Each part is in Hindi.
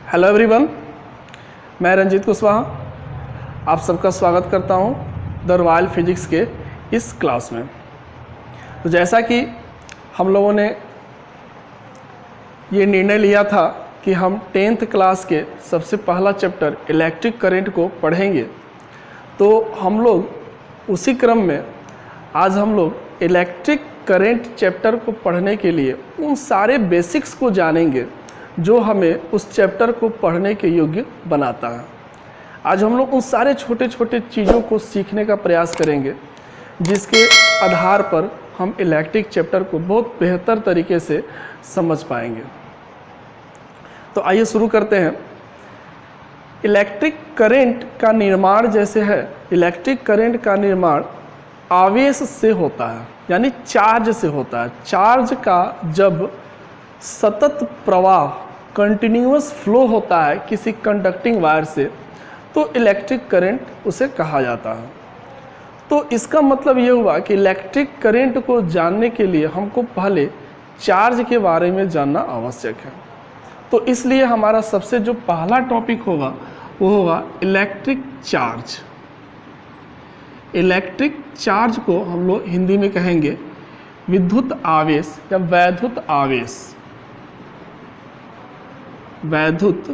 हेलो एवरीवन, मैं रंजीत कुशवाहा आप सबका स्वागत करता हूं द रॉयल फिजिक्स के इस क्लास में। तो जैसा कि हम लोगों ने ये निर्णय लिया था कि हम 10th क्लास के सबसे पहला चैप्टर इलेक्ट्रिक करंट को पढ़ेंगे, तो हम लोग उसी क्रम में आज हम लोग इलेक्ट्रिक करंट चैप्टर को पढ़ने के लिए उन सारे बेसिक्स को जानेंगे जो हमें उस चैप्टर को पढ़ने के योग्य बनाता है। आज हम लोग उन सारे छोटे छोटे चीज़ों को सीखने का प्रयास करेंगे जिसके आधार पर हम इलेक्ट्रिक चैप्टर को बहुत बेहतर तरीके से समझ पाएंगे। तो आइए शुरू करते हैं। इलेक्ट्रिक करंट का निर्माण जैसे है, इलेक्ट्रिक करंट का निर्माण आवेश से होता है, यानी चार्ज से होता है। चार्ज का जब सतत प्रवाह कंटिन्यूअस फ्लो होता है किसी कंडक्टिंग वायर से, तो इलेक्ट्रिक करंट उसे कहा जाता है। तो इसका मतलब ये हुआ कि इलेक्ट्रिक करंट को जानने के लिए हमको पहले चार्ज के बारे में जानना आवश्यक है। तो इसलिए हमारा सबसे जो पहला टॉपिक होगा वो होगा इलेक्ट्रिक चार्ज। इलेक्ट्रिक चार्ज को हम लोग हिंदी में कहेंगे विद्युत आवेश या वैद्युत आवेश। वैद्युत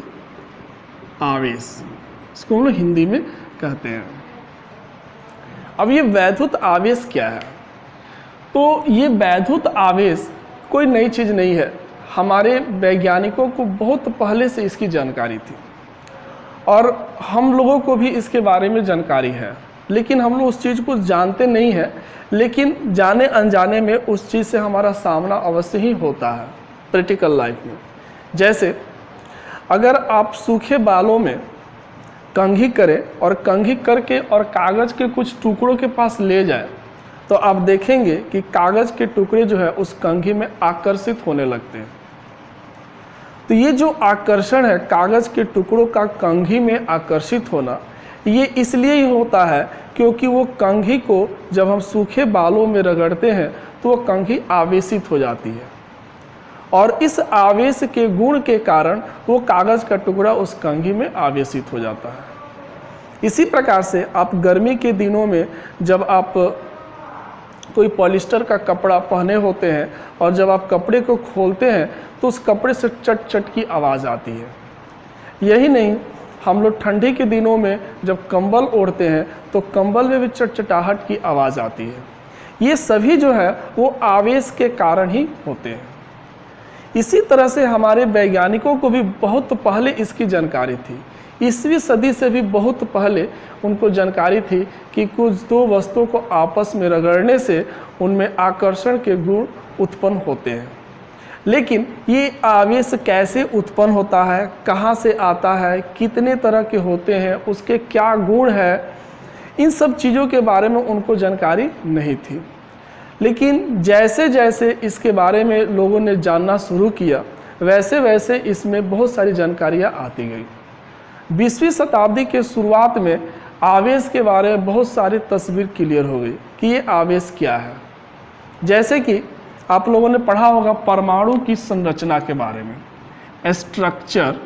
आवेश इसको हम लोग हिंदी में कहते हैं। अब ये वैद्युत आवेश क्या है? तो ये वैद्युत आवेश कोई नई चीज़ नहीं है। हमारे वैज्ञानिकों को बहुत पहले से इसकी जानकारी थी और हम लोगों को भी इसके बारे में जानकारी है, लेकिन हम लोग उस चीज़ को जानते नहीं हैं। लेकिन जाने अनजाने में उस चीज़ से हमारा सामना अवश्य ही होता है प्रैक्टिकल लाइफ में। जैसे अगर आप सूखे बालों में कंघी करें और कंघी करके और कागज़ के कुछ टुकड़ों के पास ले जाए, तो आप देखेंगे कि कागज़ के टुकड़े जो है उस कंघी में आकर्षित होने लगते हैं। तो ये जो आकर्षण है, कागज़ के टुकड़ों का कंघी में आकर्षित होना, ये इसलिए ही होता है क्योंकि वो कंघी को जब हम सूखे बालों में रगड़ते हैं तो वो कंघी आवेशित हो जाती है और इस आवेश के गुण के कारण वो कागज़ का टुकड़ा उस कंघी में आवेशित हो जाता है। इसी प्रकार से आप गर्मी के दिनों में जब आप कोई पॉलिस्टर का कपड़ा पहने होते हैं और जब आप कपड़े को खोलते हैं तो उस कपड़े से चट चट की आवाज़ आती है। यही नहीं, हम लोग ठंडी के दिनों में जब कंबल ओढ़ते हैं तो कंबल में भी चटचटाहट की आवाज़ आती है। ये सभी जो है वो आवेश के कारण ही होते हैं। इसी तरह से हमारे वैज्ञानिकों को भी बहुत पहले इसकी जानकारी थी। 20वीं सदी से भी बहुत पहले उनको जानकारी थी कि कुछ दो वस्तुओं को आपस में रगड़ने से उनमें आकर्षण के गुण उत्पन्न होते हैं। लेकिन ये आवेश कैसे उत्पन्न होता है, कहाँ से आता है, कितने तरह के होते हैं, उसके क्या गुण है, इन सब चीज़ों के बारे में उनको जानकारी नहीं थी। लेकिन जैसे जैसे इसके बारे में लोगों ने जानना शुरू किया, वैसे वैसे इसमें बहुत सारी जानकारियाँ आती गई। 20वीं शताब्दी के शुरुआत में आवेश के बारे में बहुत सारी तस्वीर क्लियर हो गई कि ये आवेश क्या है। जैसे कि आप लोगों ने पढ़ा होगा परमाणु की संरचना के बारे में, स्ट्रक्चर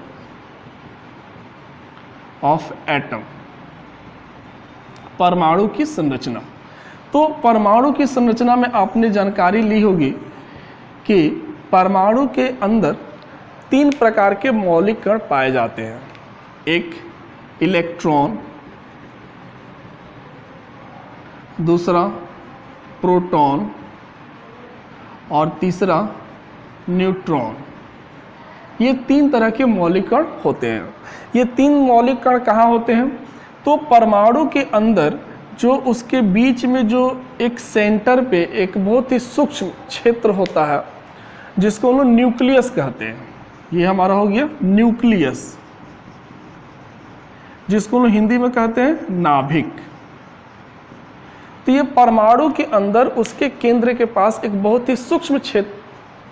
ऑफ एटम, परमाणु की संरचना। तो परमाणु की संरचना में आपने जानकारी ली होगी कि परमाणु के अंदर 3 प्रकार के मौलिक कण पाए जाते हैं। एक इलेक्ट्रॉन, दूसरा प्रोटॉन और तीसरा न्यूट्रॉन। ये 3 तरह के मौलिक कण होते हैं। ये 3 मौलिक कण कहाँ होते हैं? तो परमाणु के अंदर जो उसके बीच में जो एक सेंटर पे एक बहुत ही सूक्ष्म क्षेत्र होता है जिसको हम लोग न्यूक्लियस कहते हैं। ये हमारा हो गया न्यूक्लियस, जिसको हम लोग हिंदी में कहते हैं नाभिक। तो ये परमाणु के अंदर उसके केंद्र के पास एक बहुत ही सूक्ष्म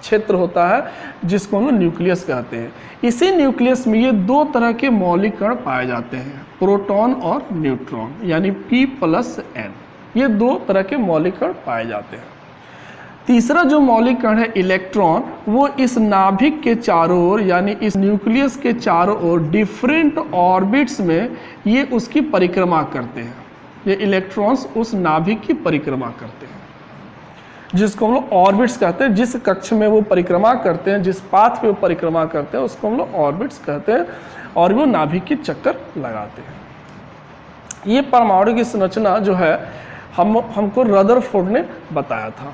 क्षेत्र होता है जिसको हम लोग न्यूक्लियस कहते हैं। इसी न्यूक्लियस में ये 2 तरह के मौलिक कण पाए जाते हैं, प्रोटॉन और न्यूट्रॉन, यानी P+N। ये 2 तरह के मौलिक कण पाए जाते हैं। तीसरा जो मौलिक कण है इलेक्ट्रॉन, वो इस नाभिक के चारों ओर यानी इस न्यूक्लियस के चारों ओर डिफरेंट ऑर्बिट्स में ये उसकी परिक्रमा करते हैं। ये इलेक्ट्रॉन्स उस नाभिक की परिक्रमा करते हैं, जिसको हम लोग ऑर्बिट्स कहते हैं। जिस कक्ष में वो परिक्रमा करते हैं, जिस पाथ पे वो परिक्रमा करते हैं, उसको हम लोग ऑर्बिट्स कहते हैं, और वो नाभिक के चक्कर लगाते हैं। ये परमाणु की संरचना जो है हमको रदरफोर्ड ने बताया था।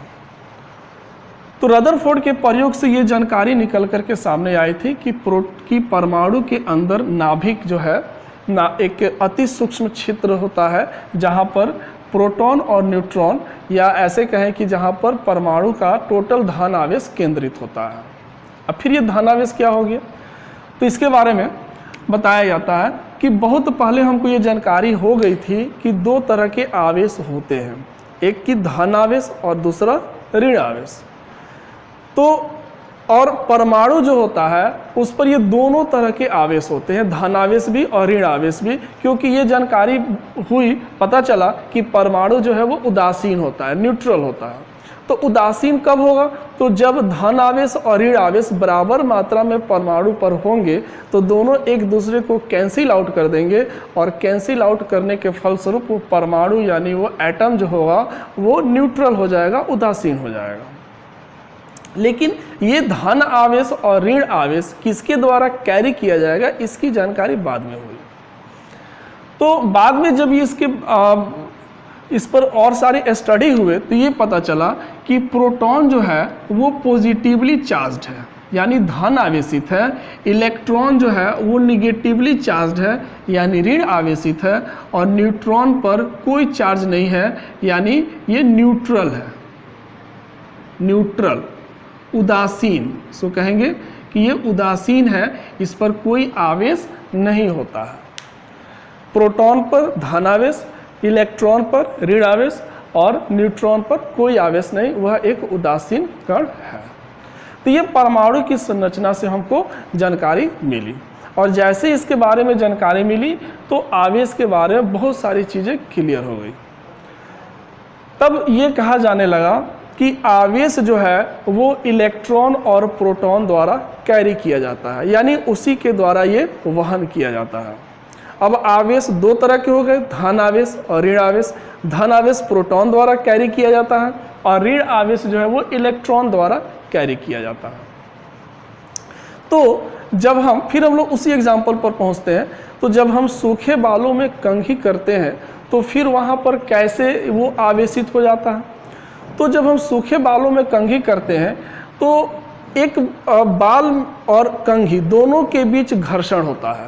तो रदरफोर्ड के प्रयोग से ये जानकारी निकल करके सामने आई थी कि परमाणु के अंदर नाभिक जो है एक अति सूक्ष्म क्षेत्र होता है, जहाँ पर प्रोटॉन और न्यूट्रॉन, या ऐसे कहें कि जहाँ पर परमाणु का टोटल धन आवेश केंद्रित होता है। अब फिर ये धन आवेश क्या हो गया, तो इसके बारे में बताया जाता है कि बहुत पहले हमको ये जानकारी हो गई थी कि दो तरह के आवेश होते हैं, एक की धन आवेश और दूसरा ऋण आवेश। तो और परमाणु जो होता है उस पर ये दोनों तरह के आवेश होते हैं, धन आवेश भी और ऋण आवेश भी, क्योंकि ये जानकारी हुई, पता चला कि परमाणु जो है वो उदासीन होता है, न्यूट्रल होता है। तो उदासीन कब होगा, तो जब धन आवेश और ऋण आवेश बराबर मात्रा में परमाणु पर होंगे तो दोनों एक दूसरे को कैंसिल आउट कर देंगे, और कैंसिल आउट करने के फलस्वरूप वो परमाणु यानी वो एटम जो होगा वो न्यूट्रल हो जाएगा, उदासीन हो जाएगा। लेकिन ये धन आवेश और ऋण आवेश किसके द्वारा कैरी किया जाएगा, इसकी जानकारी बाद में हुई। तो बाद में जब ये इस पर और सारे स्टडी हुए तो ये पता चला कि प्रोटॉन जो है वो पॉजिटिवली चार्ज्ड है, यानी धन आवेशित है। इलेक्ट्रॉन जो है वो निगेटिवली चार्ज्ड है, यानी ऋण आवेशित है। और न्यूट्रॉन पर कोई चार्ज नहीं है, यानी ये न्यूट्रल है, न्यूट्रल, उदासीन। सो कहेंगे कि ये उदासीन है, इस पर कोई आवेश नहीं होता है। प्रोटॉन पर धन आवेश, इलेक्ट्रॉन पर ऋण आवेश और न्यूट्रॉन पर कोई आवेश नहीं, वह एक उदासीन कण है। तो ये परमाणु की संरचना से हमको जानकारी मिली, और जैसे इसके बारे में जानकारी मिली तो आवेश के बारे में बहुत सारी चीज़ें क्लियर हो गई। तब ये कहा जाने लगा कि आवेश जो है वो इलेक्ट्रॉन और प्रोटॉन द्वारा कैरी किया जाता है, यानी उसी के द्वारा ये वहन किया जाता है। अब आवेश दो तरह के हो गए, धन आवेश और ऋण आवेश। धन आवेश प्रोटॉन द्वारा कैरी किया जाता है, और ऋण आवेश जो है वो इलेक्ट्रॉन द्वारा कैरी किया जाता है। तो जब हम लोग उसी एग्जाम्पल पर पहुंचते हैं, तो जब हम सूखे बालों में कंघी करते हैं तो फिर वहाँ पर कैसे वो आवेशित हो जाता है। तो जब हम सूखे बालों में कंघी करते हैं तो एक बाल और कंघी दोनों के बीच घर्षण होता है,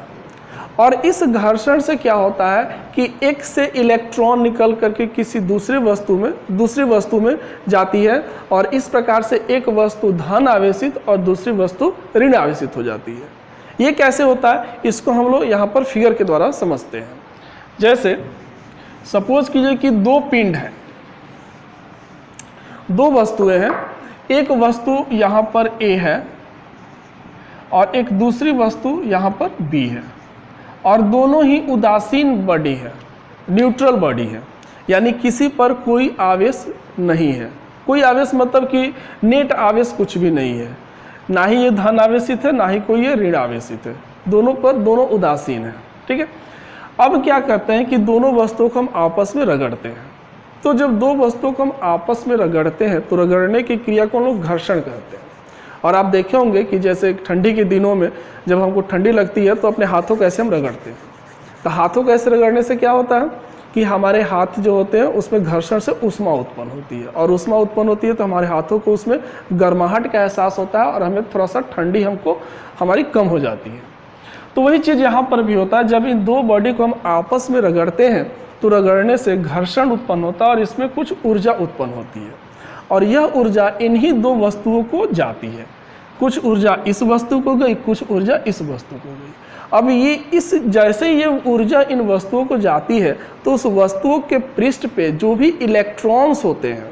और इस घर्षण से क्या होता है कि एक से इलेक्ट्रॉन निकल करके किसी दूसरी वस्तु में जाती है, और इस प्रकार से एक वस्तु धन आवेशित और दूसरी वस्तु ऋण आवेशित हो जाती है। ये कैसे होता है, इसको हम लोग यहाँ पर फिगर के द्वारा समझते हैं। जैसे सपोज कीजिए कि दो पिंड हैं, दो वस्तुएं हैं, एक वस्तु यहाँ पर A है और एक दूसरी वस्तु यहाँ पर B है, और दोनों ही उदासीन बॉडी है, न्यूट्रल बॉडी है, यानी किसी पर कोई आवेश नहीं है। कोई आवेश मतलब कि नेट आवेश कुछ भी नहीं है, ना ही ये धन आवेशित है ना ही कोई ये ऋण आवेशित है, दोनों उदासीन है। ठीक है। अब क्या करते हैं कि दोनों वस्तुओं को हम आपस में रगड़ते हैं। तो जब दो वस्तुओं को हम आपस में रगड़ते हैं तो रगड़ने की क्रिया को हम लोग घर्षण कहते हैं। और आप देखे होंगे कि जैसे ठंडी के दिनों में जब हमको ठंडी लगती है तो अपने हाथों को ऐसे हम रगड़ते हैं। तो हाथों को ऐसे रगड़ने से क्या होता है कि हमारे हाथ जो होते हैं उसमें घर्षण से ऊष्मा उत्पन्न होती है, और ऊष्मा उत्पन्न होती है तो हमारे हाथों को उसमें गर्माहट का एहसास होता है, और हमें थोड़ा सा ठंडी हमारी कम हो जाती है। तो वही चीज़ यहाँ पर भी होता है। जब इन दो बॉडी को हम आपस में रगड़ते हैं तो रगड़ने से घर्षण उत्पन्न होता है, और इसमें कुछ ऊर्जा उत्पन्न होती है, और यह ऊर्जा इन्हीं दो वस्तुओं को जाती है। कुछ ऊर्जा इस वस्तु को गई, कुछ ऊर्जा इस वस्तु को गई। अब जैसे ये ऊर्जा इन वस्तुओं को जाती है तो उस वस्तुओं के पृष्ठ पे जो भी इलेक्ट्रॉन्स होते हैं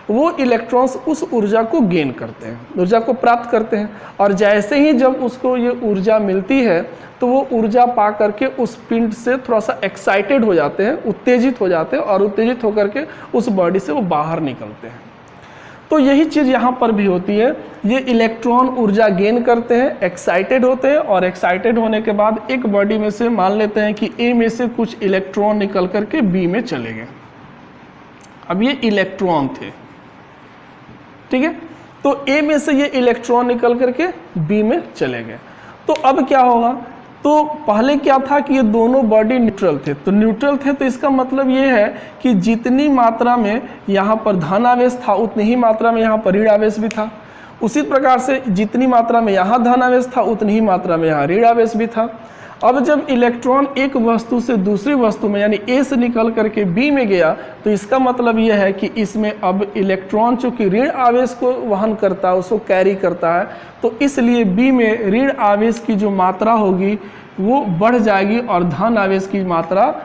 वो इलेक्ट्रॉन्स उस ऊर्जा को गेन करते हैं, ऊर्जा को प्राप्त करते हैं। और जैसे ही जब उसको ये ऊर्जा मिलती है तो वो ऊर्जा पा करके उस पिंड से थोड़ा सा एक्साइटेड हो जाते हैं, उत्तेजित हो जाते हैं, और उत्तेजित होकर के उस बॉडी से वो बाहर निकलते हैं। तो यही चीज़ यहाँ पर भी होती है, ये इलेक्ट्रॉन ऊर्जा गेन करते हैं, एक्साइटेड होते हैं, और एक्साइटेड होने के बाद एक बॉडी में से मान लेते हैं कि ए में से कुछ इलेक्ट्रॉन निकल करके बी में चले गए। अब ये इलेक्ट्रॉन थे, ठीक है, तो ए में से ये इलेक्ट्रॉन निकल करके बी में चले गए। तो अब क्या होगा, तो पहले क्या था कि ये दोनों बॉडी न्यूट्रल थे, तो न्यूट्रल थे तो इसका मतलब ये है कि जितनी मात्रा में यहाँ पर धन आवेश था उतनी ही मात्रा में यहाँ पर ऋण आवेश भी था। उसी प्रकार से जितनी मात्रा में यहाँ धन आवेश था उतनी ही मात्रा में यहाँ ऋण आवेश भी था। अब जब इलेक्ट्रॉन एक वस्तु से दूसरी वस्तु में यानी ए से निकल करके बी में गया, तो इसका मतलब यह है कि इसमें अब इलेक्ट्रॉन चूँकि ऋण आवेश को वहन करता है, उसको कैरी करता है, तो इसलिए बी में ऋण आवेश की जो मात्रा होगी वो बढ़ जाएगी और धन आवेश की मात्रा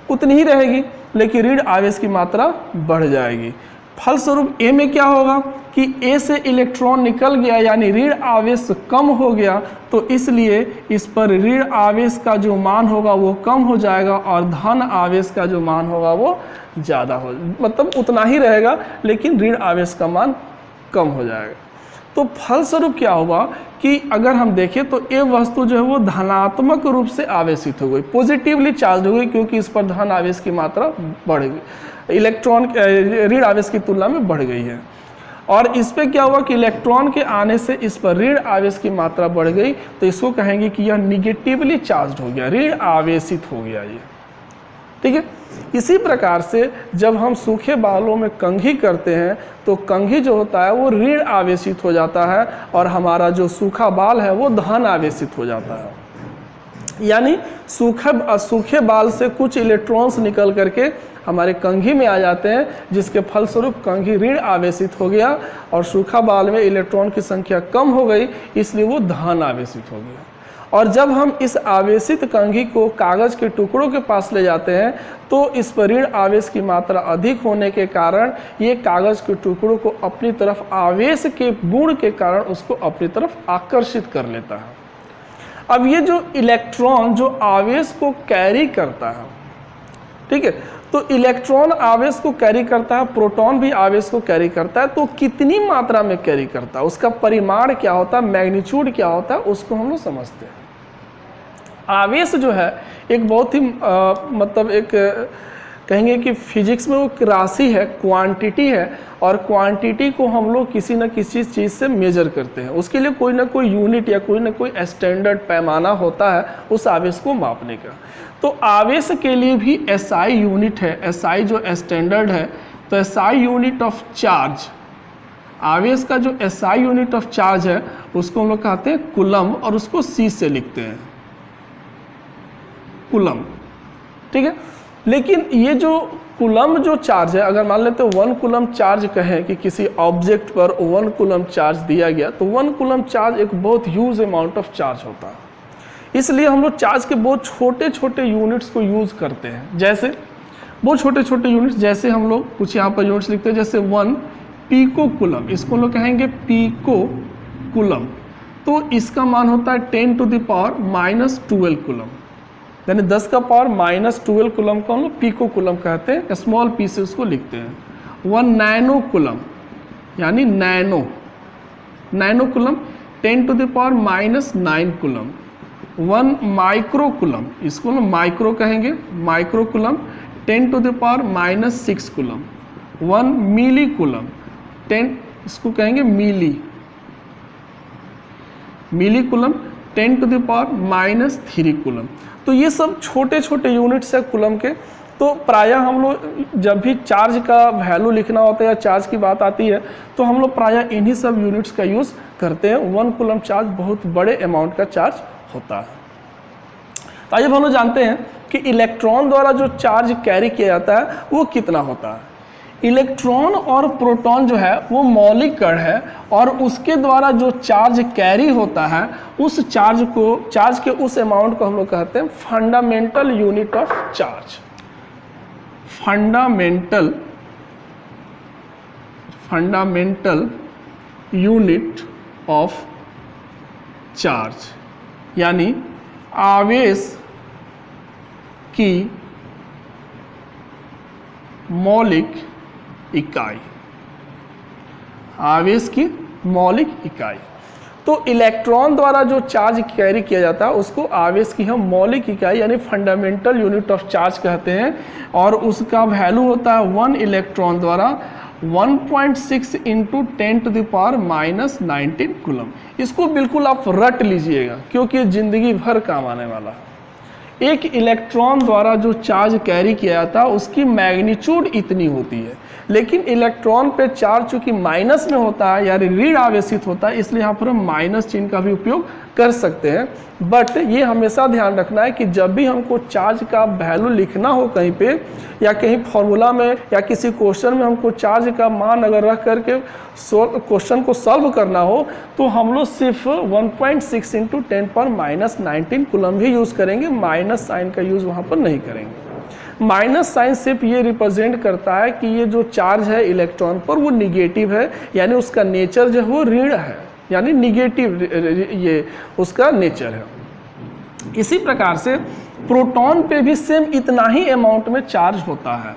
उतनी ही रहेगी, लेकिन ऋण आवेश की मात्रा बढ़ जाएगी। फलस्वरूप ए में क्या होगा कि ए से इलेक्ट्रॉन निकल गया यानी ऋण आवेश कम हो गया, तो इसलिए इस पर ऋण आवेश का जो मान होगा वो कम हो जाएगा और धन आवेश का जो मान होगा वो ज़्यादा हो, मतलब उतना ही रहेगा लेकिन ऋण आवेश का मान कम हो जाएगा। तो फलस्वरूप क्या हुआ कि अगर हम देखें तो ये वस्तु जो है वो धनात्मक रूप से आवेशित हो गई, पॉजिटिवली चार्ज हो गई, क्योंकि इस पर धन आवेश की मात्रा बढ़ गई, इलेक्ट्रॉन ऋण आवेश की तुलना में बढ़ गई है। और इस पे क्या हुआ कि इलेक्ट्रॉन के आने से इस पर ऋण आवेश की मात्रा बढ़ गई, तो इसको कहेंगे कि यह निगेटिवली चार्ज हो गया, ऋण आवेशित हो गया ये, ठीक है। इसी प्रकार से जब हम सूखे बालों में कंघी करते हैं तो कंघी जो होता है वो ऋण आवेशित हो जाता है और हमारा जो सूखा बाल है वो धन आवेशित हो जाता है। यानी सूखे बाल से कुछ इलेक्ट्रॉन्स निकल करके हमारे कंघी में आ जाते हैं, जिसके फलस्वरूप कंघी ऋण आवेशित हो गया और सूखा बाल में इलेक्ट्रॉन की संख्या कम हो गई, इसलिए वो धन आवेशित हो गया। और जब हम इस आवेशित कंघी को कागज़ के टुकड़ों के पास ले जाते हैं तो इस पर ऋण आवेश की मात्रा अधिक होने के कारण ये कागज़ के टुकड़ों को अपनी तरफ आवेश के गुण के कारण उसको अपनी तरफ आकर्षित कर लेता है। अब ये जो इलेक्ट्रॉन जो आवेश को कैरी करता है, ठीक है, तो इलेक्ट्रॉन आवेश को कैरी करता है, प्रोटॉन भी आवेश को कैरी करता है, तो कितनी मात्रा में कैरी करता है, उसका परिमाण क्या होता है, मैग्नीट्यूड क्या होता है, उसको हम लोग समझते हैं। आवेश जो है एक बहुत ही मतलब एक कहेंगे कि फिजिक्स में वो एक राशि है, क्वांटिटी है, और क्वांटिटी को हम लोग किसी न किसी चीज़ से मेजर करते हैं, उसके लिए कोई ना कोई यूनिट या कोई ना कोई स्टैंडर्ड पैमाना होता है उस आवेश को मापने का। तो आवेश के लिए भी SI यूनिट है, SI जो स्टैंडर्ड है, तो SI यूनिट ऑफ चार्ज, आवेश का जो SI यूनिट ऑफ चार्ज है उसको हम लोग कहते हैं कूलम, और उसको C से लिखते हैं, कूलम, ठीक है। लेकिन ये जो कूलम जो चार्ज है, अगर मान लेते हैं 1 कूलम चार्ज कहें कि किसी ऑब्जेक्ट पर 1 कूलम चार्ज दिया गया, तो 1 कूलम चार्ज एक बहुत ह्यूज अमाउंट ऑफ चार्ज होता है, इसलिए हम लोग चार्ज के बहुत छोटे छोटे यूनिट्स को यूज़ करते हैं। जैसे बहुत छोटे छोटे यूनिट्स, जैसे हम लोग कुछ यहाँ पर यूनिट्स लिखते हैं, जैसे 1 पीको कूलम, इसको हम लोग कहेंगे पीको कूलम, तो इसका मान होता है 10⁻⁻12 कूलम, यानी 10 का पावर -12 कूलम को हम लोग पीको कूलम कहते हैं, स्मॉल पी से उसको लिखते हैं। 1 नैनो कूलम यानी nano coulomb 10⁻⁻9 coulomb. 1 micro coulomb, इसको हम माइक्रो कहेंगे, माइक्रो कूलम 10⁻⁻6 कूलम। 1 मिली कूलम 10, इसको कहेंगे मिली कूलम 10⁻⁻3 कूलम। तो ये सब छोटे छोटे यूनिट्स है कूलम के। तो प्रायः हम लोग जब भी चार्ज का वैल्यू लिखना होता है या चार्ज की बात आती है तो हम लोग प्रायः इन्हीं सब यूनिट्स का यूज़ करते हैं। 1 कूलम चार्ज बहुत बड़े अमाउंट का चार्ज होता है। तो आइए हम लोग जानते हैं कि इलेक्ट्रॉन द्वारा जो चार्ज कैरी किया जाता है वो कितना होता है। इलेक्ट्रॉन और प्रोटॉन जो है वो मौलिक कण है और उसके द्वारा जो चार्ज कैरी होता है उस चार्ज के उस अमाउंट को हम लोग कहते हैं fundamental unit of charge. Fundamental unit of charge यानी आवेश की मौलिक इकाई। आवेश की मौलिक इकाई। तो इलेक्ट्रॉन द्वारा जो चार्ज कैरी किया जाता है उसको आवेश की हम मौलिक इकाई यानी फंडामेंटल यूनिट ऑफ चार्ज कहते हैं, और उसका वैल्यू होता है 1 इलेक्ट्रॉन द्वारा 1.6 इंटू 10⁻⁻19 कूलम। इसको बिल्कुल आप रट लीजिएगा क्योंकि ज़िंदगी भर काम आने वाला है। एक इलेक्ट्रॉन द्वारा जो चार्ज कैरी किया जाता है उसकी मैग्नीट्यूड इतनी होती है, लेकिन इलेक्ट्रॉन पे चार्ज चूंकि माइनस में होता है यानी ऋण आवेशित होता है, इसलिए यहाँ पर हम माइनस चिन्ह का भी उपयोग कर सकते हैं। बट ये हमेशा ध्यान रखना है कि जब भी हमको चार्ज का वैल्यू लिखना हो कहीं पे या कहीं फॉर्मूला में या किसी क्वेश्चन में हमको चार्ज का मान अगर रख करके क्वेश्चन को सॉल्व करना हो तो हम लोग सिर्फ 1.6 इंटू 10⁻⁻19 कूलम ही यूज़ करेंगे, माइनस साइन का यूज़ वहाँ पर नहीं करेंगे। माइनस साइन सिर्फ ये रिप्रेजेंट करता है कि ये जो चार्ज है इलेक्ट्रॉन पर वो निगेटिव है, यानी उसका नेचर जो है वो ऋण है, यानी निगेटिव ये उसका नेचर है। इसी प्रकार से प्रोटॉन पे भी सेम इतना ही अमाउंट में चार्ज होता है।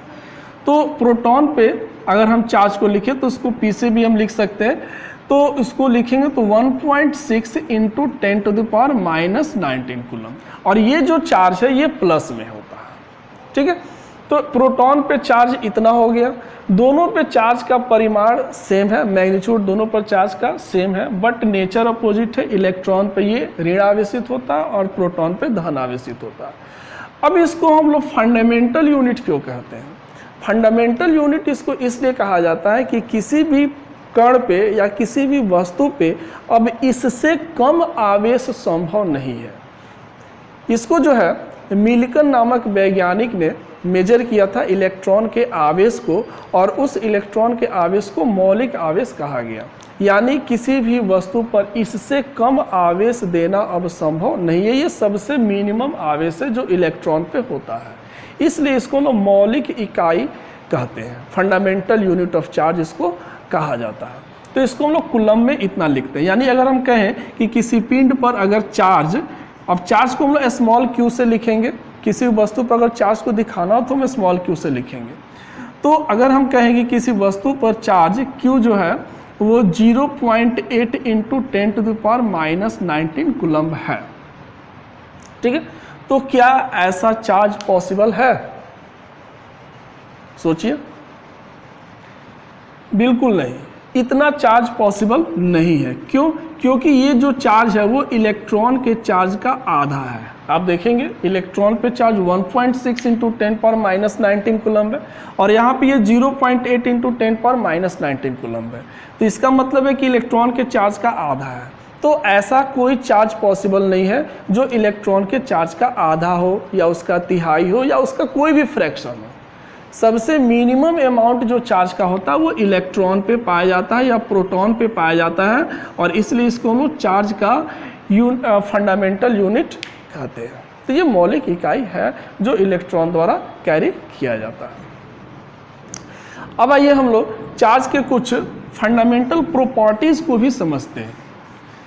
तो प्रोटॉन पे अगर हम चार्ज को लिखें तो उसको पी से भी हम लिख सकते हैं, तो इसको लिखेंगे तो 1.6 इंटू 10⁻⁻19 कूलम, और ये जो चार्ज है ये प्लस में होता है। ठीक है, तो प्रोटॉन पे चार्ज इतना हो गया, दोनों पे चार्ज का परिमाण सेम है, मैग्नीट्यूड दोनों पर चार्ज का सेम है, बट नेचर अपोजिट है। इलेक्ट्रॉन पे ये ऋण आवेशित होता है और प्रोटॉन पे धन आवेशित होता है। अब इसको हम लोग फंडामेंटल यूनिट क्यों कहते हैं? फंडामेंटल यूनिट इसको इसलिए कहा जाता है कि किसी भी कण पे या किसी भी वस्तु पे अब इससे कम आवेश संभव नहीं है। इसको जो है मिल्टन नामक वैज्ञानिक ने मेजर किया था इलेक्ट्रॉन के आवेश को, और उस इलेक्ट्रॉन के आवेश को मौलिक आवेश कहा गया, यानी किसी भी वस्तु पर इससे कम आवेश देना अब संभव नहीं है। ये सबसे मिनिमम आवेश है जो इलेक्ट्रॉन पे होता है, इसलिए इसको ना मौलिक इकाई कहते हैं, फंडामेंटल यूनिट ऑफ चार्ज इसको कहा जाता है। तो इसको हम लोग कूलम में इतना लिखते हैं, यानी अगर हम कहें कि किसी पिंड पर अगर चार्ज, अब चार्ज को हम लोग स्मॉल क्यू से लिखेंगे, किसी वस्तु पर अगर चार्ज को दिखाना हो तो हम स्मॉल क्यू से लिखेंगे। तो अगर हम कहें कि किसी वस्तु पर चार्ज क्यू जो है वो 0.8 इंटू 10⁻⁻19 कूलम है। ठीक है, तो क्या ऐसा चार्ज पॉसिबल है? सोचिए, बिल्कुल नहीं, इतना चार्ज पॉसिबल नहीं है। क्यों? क्योंकि ये जो चार्ज है वो इलेक्ट्रॉन के चार्ज का आधा है। आप देखेंगे इलेक्ट्रॉन पे चार्ज 1.6 इंटू 10⁻⁻19 कूलम है, और यहाँ पे ये 0.8 इंटू 10⁻⁻19 कूलम है। तो इसका मतलब है कि इलेक्ट्रॉन के चार्ज का आधा है। तो ऐसा कोई चार्ज पॉसिबल नहीं है जो इलेक्ट्रॉन के चार्ज का आधा हो या उसका तिहाई हो या उसका कोई भी फ्रैक्शन हो। सबसे मिनिमम अमाउंट जो चार्ज का होता है वो इलेक्ट्रॉन पे पाया जाता है या प्रोटॉन पे पाया जाता है, और इसलिए इसको हम लोग चार्ज का फंडामेंटल यूनिट कहते हैं। तो ये मौलिक इकाई है जो इलेक्ट्रॉन द्वारा कैरी किया जाता है। अब आइए हम लोग चार्ज के कुछ फंडामेंटल प्रॉपर्टीज़ को भी समझते हैं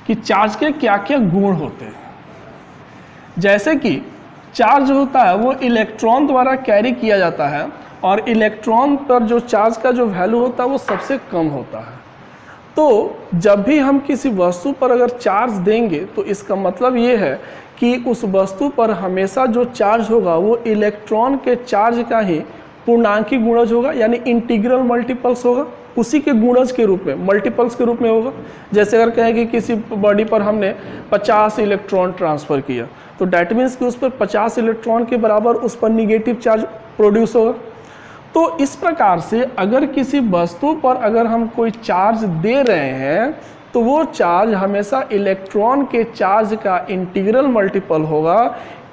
कि चार्ज के क्या क्या गुण होते हैं। जैसे कि चार्ज होता है वो इलेक्ट्रॉन द्वारा कैरी किया जाता है, और इलेक्ट्रॉन पर जो चार्ज का जो वैल्यू होता है वो सबसे कम होता है। तो जब भी हम किसी वस्तु पर अगर चार्ज देंगे तो इसका मतलब ये है कि उस वस्तु पर हमेशा जो चार्ज होगा वो इलेक्ट्रॉन के चार्ज का ही पूर्णांकी गुणज होगा, यानी इंटीग्रल मल्टीपल्स होगा, उसी के गुणज के रूप में, मल्टीपल्स के रूप में होगा। जैसे अगर कहें कि किसी बॉडी पर हमने 50 इलेक्ट्रॉन ट्रांसफ़र किया तो डैट मीन्स कि उस पर 50 इलेक्ट्रॉन के बराबर उस पर निगेटिव चार्ज प्रोड्यूस होगा। तो इस प्रकार से अगर किसी वस्तु पर अगर हम कोई चार्ज दे रहे हैं तो वो चार्ज हमेशा इलेक्ट्रॉन के चार्ज का इंटीग्रल मल्टीपल होगा,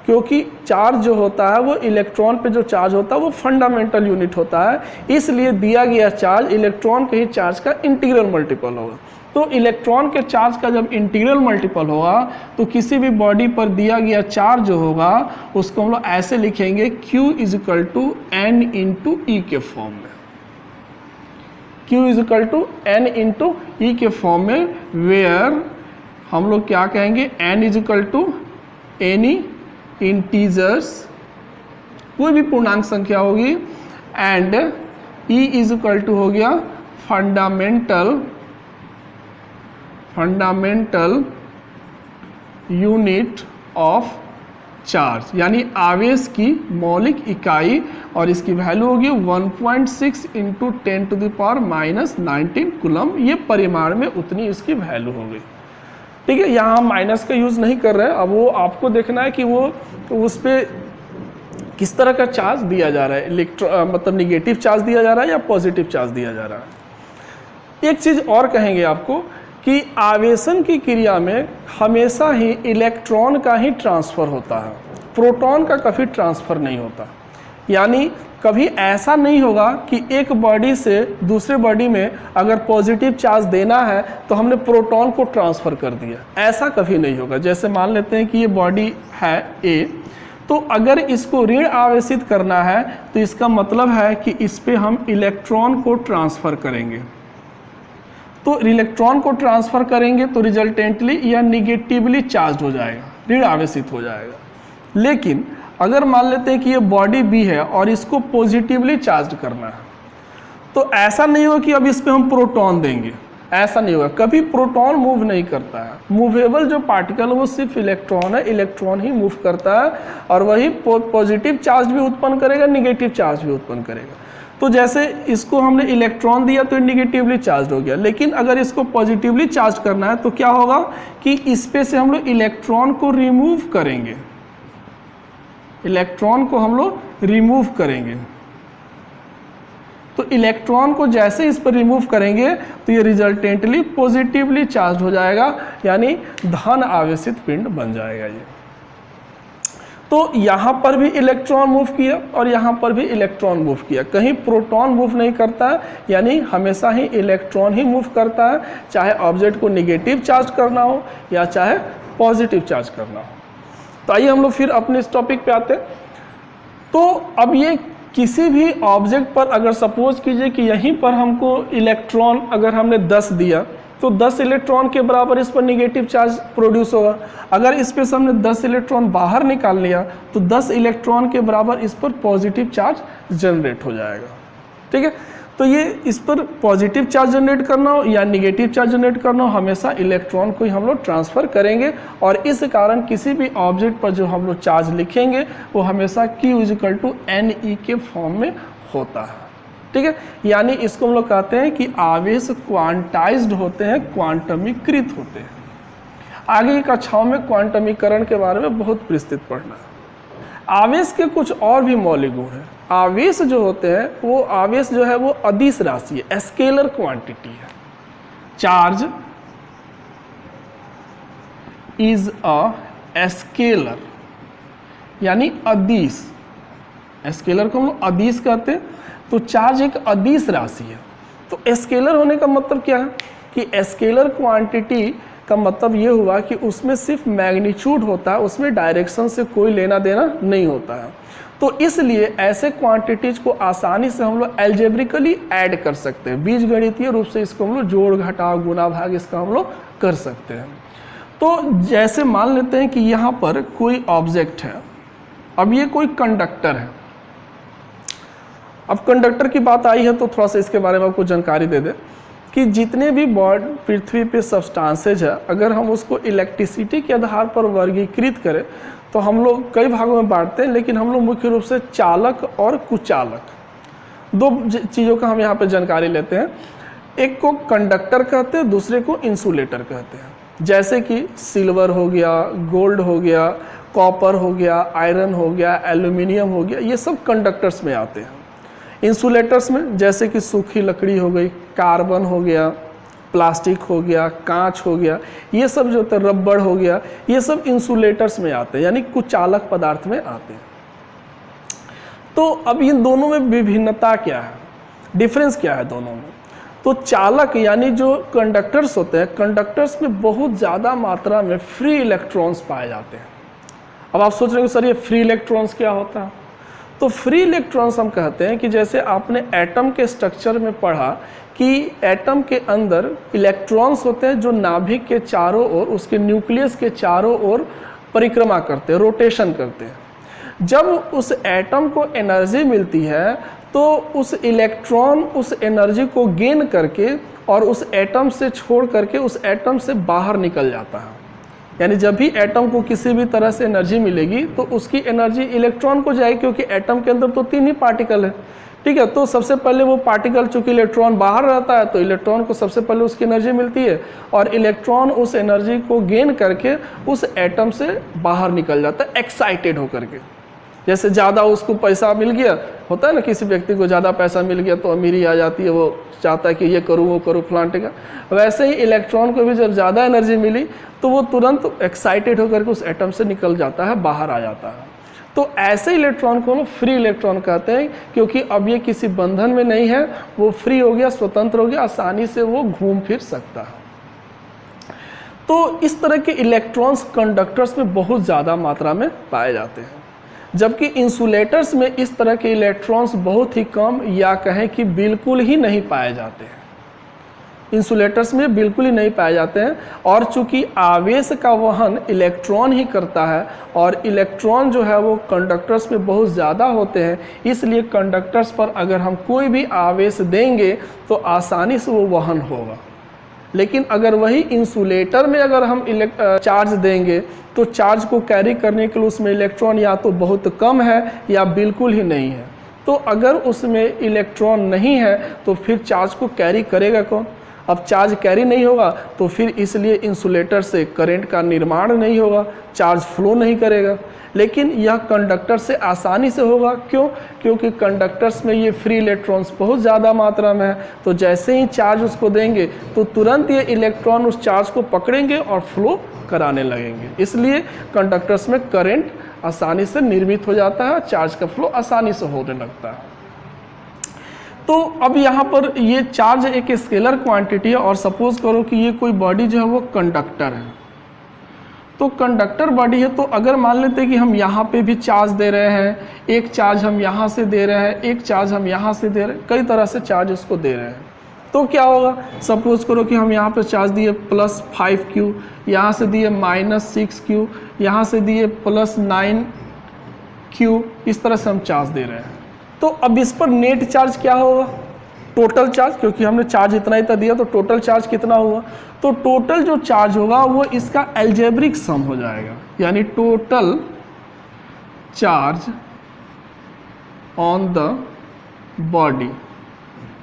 क्योंकि चार्ज जो होता है वो इलेक्ट्रॉन पे जो चार्ज होता है वो फंडामेंटल यूनिट होता है, इसलिए दिया गया चार्ज इलेक्ट्रॉन के ही चार्ज का इंटीग्रल मल्टीपल होगा। तो इलेक्ट्रॉन के चार्ज का जब इंटीग्रल मल्टीपल होगा तो किसी भी बॉडी पर दिया गया चार्ज जो होगा उसको हम लोग ऐसे लिखेंगे Q equal to N into E के फॉर्म में। Q equal to N into E के फॉर्म में, वेयर हम लोग क्या कहेंगे N equal to any integers, कोई भी पूर्णांक संख्या होगी, एंड E इजिकल टू हो गया fundamental fundamental unit of charge, यानी आवेश की मौलिक इकाई, और इसकी वैल्यू होगी 1.6 इंटू 10⁻⁻19 कूलम। ये परिमाण में उतनी इसकी वैल्यू होगी। ठीक है, यहाँ हम माइनस का यूज़ नहीं कर रहे हैं। अब वो आपको देखना है कि वो उस पर किस तरह का चार्ज दिया जा रहा है, मतलब निगेटिव चार्ज दिया जा रहा है या पॉजिटिव चार्ज दिया जा रहा है। एक चीज़ और कहेंगे आपको कि आवेशन की क्रिया में हमेशा ही इलेक्ट्रॉन का ही ट्रांसफ़र होता है, प्रोटॉन का कभी ट्रांसफ़र नहीं होता। यानी कभी ऐसा नहीं होगा कि एक बॉडी से दूसरे बॉडी में अगर पॉजिटिव चार्ज देना है तो हमने प्रोटॉन को ट्रांसफ़र कर दिया, ऐसा कभी नहीं होगा। जैसे मान लेते हैं कि ये बॉडी है ए, तो अगर इसको ऋण आवेशित करना है तो इसका मतलब है कि इस पे हम इलेक्ट्रॉन को ट्रांसफ़र करेंगे। तो इलेक्ट्रॉन को ट्रांसफ़र करेंगे तो रिजल्टेंटली यह निगेटिवली चार्ज हो जाएगा, ऋण आवेशित हो जाएगा। लेकिन अगर मान लेते हैं कि ये बॉडी बी है और इसको पॉजिटिवली चार्ज करना है, तो ऐसा नहीं होगा कि अब इस पे हम प्रोटॉन देंगे, ऐसा नहीं होगा। कभी प्रोटॉन मूव नहीं करता है। मूवेबल जो पार्टिकल है वो सिर्फ इलेक्ट्रॉन है, इलेक्ट्रॉन ही मूव करता है, और वही पॉजिटिव चार्ज भी उत्पन्न करेगा, निगेटिव चार्ज भी उत्पन्न करेगा। तो जैसे इसको हमने इलेक्ट्रॉन दिया तो निगेटिवली चार्ज हो गया, लेकिन अगर इसको पॉजिटिवली चार्ज करना है तो क्या होगा कि इस पे से हम लोग इलेक्ट्रॉन को रिमूव करेंगे, इलेक्ट्रॉन को हम लोग रिमूव करेंगे। तो इलेक्ट्रॉन को जैसे इस पर रिमूव करेंगे तो ये रिजल्टेंटली पॉजिटिवली चार्ज हो जाएगा, यानी धन आवेशित पिंड बन जाएगा ये। तो यहाँ पर भी इलेक्ट्रॉन मूव किया और यहाँ पर भी इलेक्ट्रॉन मूव किया, कहीं प्रोटॉन मूव नहीं करता है, यानी हमेशा ही इलेक्ट्रॉन ही मूव करता है, चाहे ऑब्जेक्ट को निगेटिव चार्ज करना हो या चाहे पॉजिटिव चार्ज करना हो। तो आइए हम लोग फिर अपने इस टॉपिक पे आते हैं। तो अब ये किसी भी ऑब्जेक्ट पर अगर सपोज कीजिए कि यहीं पर हमको इलेक्ट्रॉन अगर हमने 10 दिया तो 10 इलेक्ट्रॉन के बराबर इस पर निगेटिव चार्ज प्रोड्यूस होगा। अगर इस पे से हमने 10 इलेक्ट्रॉन बाहर निकाल लिया तो 10 इलेक्ट्रॉन के बराबर इस पर पॉजिटिव चार्ज जनरेट हो जाएगा। ठीक है, तो ये इस पर पॉजिटिव चार्ज जनरेट करना हो या निगेटिव चार्ज जनरेट करना हो, हमेशा इलेक्ट्रॉन को ही हम लोग ट्रांसफ़र करेंगे, और इस कारण किसी भी ऑब्जेक्ट पर जो हम लोग चार्ज लिखेंगे वो हमेशा Q = NE के फॉर्म में होता है। ठीक है, यानी इसको हम लोग कहते हैं कि आवेश क्वांटाइज्ड होते हैं, क्वांटमीकृत होते हैं। आगे की कक्षाओं में क्वांटमीकरण के बारे में बहुत विस्तृत पढ़ना है। आवेश के कुछ और भी मौलिक गुण हैं। आवेश जो होते हैं वो आवेश जो है वो अदिश राशि है, स्केलर क्वांटिटी है। चार्ज इज अ स्केलर, यानी अदिश। स्केलर को हम लोग अदिश कहते हैं। तो चार्ज एक अदिश राशि है। तो स्केलर होने का मतलब क्या है कि स्केलर क्वांटिटी का मतलब ये हुआ कि उसमें सिर्फ मैग्नीट्यूड होता है, उसमें डायरेक्शन से कोई लेना देना नहीं होता है। तो इसलिए ऐसे क्वांटिटीज को आसानी से हम लोग एल्जेब्रिकली ऐड कर सकते हैं, बीजगणितीय रूप से इसको हम लोग जोड़ घटाव गुना भाग इसका हम लोग कर सकते हैं। तो जैसे मान लेते हैं कि यहाँ पर कोई ऑब्जेक्ट है, अब ये कोई कंडक्टर है। अब कंडक्टर की बात आई है तो थोड़ा सा इसके बारे में आपको जानकारी दे दें कि जितने भी पृथ्वी पे सब्सटेंसेज है, अगर हम उसको इलेक्ट्रिसिटी के आधार पर वर्गीकृत करें तो हम लोग कई भागों में बांटते हैं, लेकिन हम लोग मुख्य रूप से चालक और कुचालक दो चीज़ों का हम यहाँ पे जानकारी लेते हैं। एक को कंडक्टर कहते हैं, दूसरे को इंसुलेटर कहते हैं। जैसे कि सिल्वर हो गया, गोल्ड हो गया, कॉपर हो गया, आयरन हो गया, एल्यूमिनियम हो गया, ये सब कंडक्टर्स में आते हैं। इंसुलेटर्स में जैसे कि सूखी लकड़ी हो गई, कार्बन हो गया, प्लास्टिक हो गया, कांच हो गया, ये सब जो होता है, रबड़ हो गया, ये सब इंसुलेटर्स में आते हैं, यानी कुचालक पदार्थ में आते हैं। तो अब इन दोनों में विभिन्नता क्या है, डिफरेंस क्या है दोनों में? तो चालक यानी जो कंडक्टर्स होते हैं, कंडक्टर्स में बहुत ज़्यादा मात्रा में फ्री इलेक्ट्रॉन्स पाए जाते हैं। अब आप सोच रहे हो सर ये फ्री इलेक्ट्रॉन्स क्या होता है? तो फ्री इलेक्ट्रॉन्स हम कहते हैं कि जैसे आपने एटम के स्ट्रक्चर में पढ़ा कि एटम के अंदर इलेक्ट्रॉन्स होते हैं जो नाभिक के चारों ओर, उसके न्यूक्लियस के चारों ओर परिक्रमा करते हैं, रोटेशन करते हैं। जब उस एटम को एनर्जी मिलती है तो उस इलेक्ट्रॉन उस एनर्जी को गेन करके और उस एटम से छोड़ करके उस एटम से बाहर निकल जाता है। यानी जब भी एटम को किसी भी तरह से एनर्जी मिलेगी तो उसकी एनर्जी इलेक्ट्रॉन को जाएगी, क्योंकि एटम के अंदर तो 3 ही पार्टिकल है, ठीक है। तो सबसे पहले वो पार्टिकल, चूंकि इलेक्ट्रॉन बाहर रहता है तो इलेक्ट्रॉन को सबसे पहले उसकी एनर्जी मिलती है और इलेक्ट्रॉन उस एनर्जी को गेन करके उस एटम से बाहर निकल जाता है एक्साइटेड होकर के। जैसे ज़्यादा उसको पैसा मिल गया, होता है ना, किसी व्यक्ति को ज़्यादा पैसा मिल गया तो अमीरी आ जाती है, वो चाहता है कि ये करूँ वो करूँ फलांटे का। वैसे ही इलेक्ट्रॉन को भी जब ज़्यादा एनर्जी मिली तो वो तुरंत एक्साइटेड होकर के उस एटम से निकल जाता है, बाहर आ जाता है। तो ऐसे इलेक्ट्रॉन को हम फ्री इलेक्ट्रॉन कहते हैं, क्योंकि अब ये किसी बंधन में नहीं है, वो फ्री हो गया, स्वतंत्र हो गया, आसानी से वो घूम फिर सकता है। तो इस तरह के इलेक्ट्रॉन्स कंडक्टर्स में बहुत ज़्यादा मात्रा में पाए जाते हैं, जबकि इंसुलेटर्स में इस तरह के इलेक्ट्रॉन्स बहुत ही कम या कहें कि बिल्कुल ही नहीं पाए जाते हैं। इंसुलेटर्स में बिल्कुल ही नहीं पाए जाते हैं, और चूंकि आवेश का वहन इलेक्ट्रॉन ही करता है और इलेक्ट्रॉन जो है वो कंडक्टर्स में बहुत ज़्यादा होते हैं, इसलिए कंडक्टर्स पर अगर हम कोई भी आवेश देंगे तो आसानी से वो वहन होगा। लेकिन अगर वही इंसुलेटर में अगर हम चार्ज देंगे तो चार्ज को कैरी करने के लिए उसमें इलेक्ट्रॉन या तो बहुत कम है या बिल्कुल ही नहीं है। तो अगर उसमें इलेक्ट्रॉन नहीं है तो फिर चार्ज को कैरी करेगा कौन? अब चार्ज कैरी नहीं होगा तो फिर इसलिए इंसुलेटर से करंट का निर्माण नहीं होगा, चार्ज फ्लो नहीं करेगा। लेकिन यह कंडक्टर से आसानी से होगा। क्यों? क्योंकि कंडक्टर्स में ये फ्री इलेक्ट्रॉन्स बहुत ज़्यादा मात्रा में है, तो जैसे ही चार्ज उसको देंगे तो तुरंत ये इलेक्ट्रॉन उस चार्ज को पकड़ेंगे और फ्लो कराने लगेंगे। इसलिए कंडक्टर्स में करंट आसानी से निर्मित हो जाता है, चार्ज का फ्लो आसानी से होने लगता है। तो अब यहाँ पर ये चार्ज एक स्केलर क्वांटिटी है, और सपोज करो कि ये कोई बॉडी जो है वो कंडक्टर है। तो कंडक्टर बॉडी है, तो अगर मान लेते हैं कि हम यहाँ पे भी चार्ज दे रहे हैं, एक चार्ज हम यहाँ से दे रहे हैं, एक चार्ज हम यहाँ से दे रहे हैं, कई तरह से चार्ज इसको दे रहे हैं, तो क्या होगा? सपोज करो कि हम यहाँ पे चार्ज दिए +5Q, यहाँ से दिए -6Q, यहाँ से दिए +9Q, इस तरह से हम चार्ज दे रहे हैं। तो अब इस पर नेट चार्ज क्या होगा? टोटल चार्ज, क्योंकि हमने चार्ज इतना ही दिया तो टोटल चार्ज कितना हुआ? तो टोटल जो चार्ज होगा वो इसका एल्जेब्रिक सम हो जाएगा, यानी total charge on the body.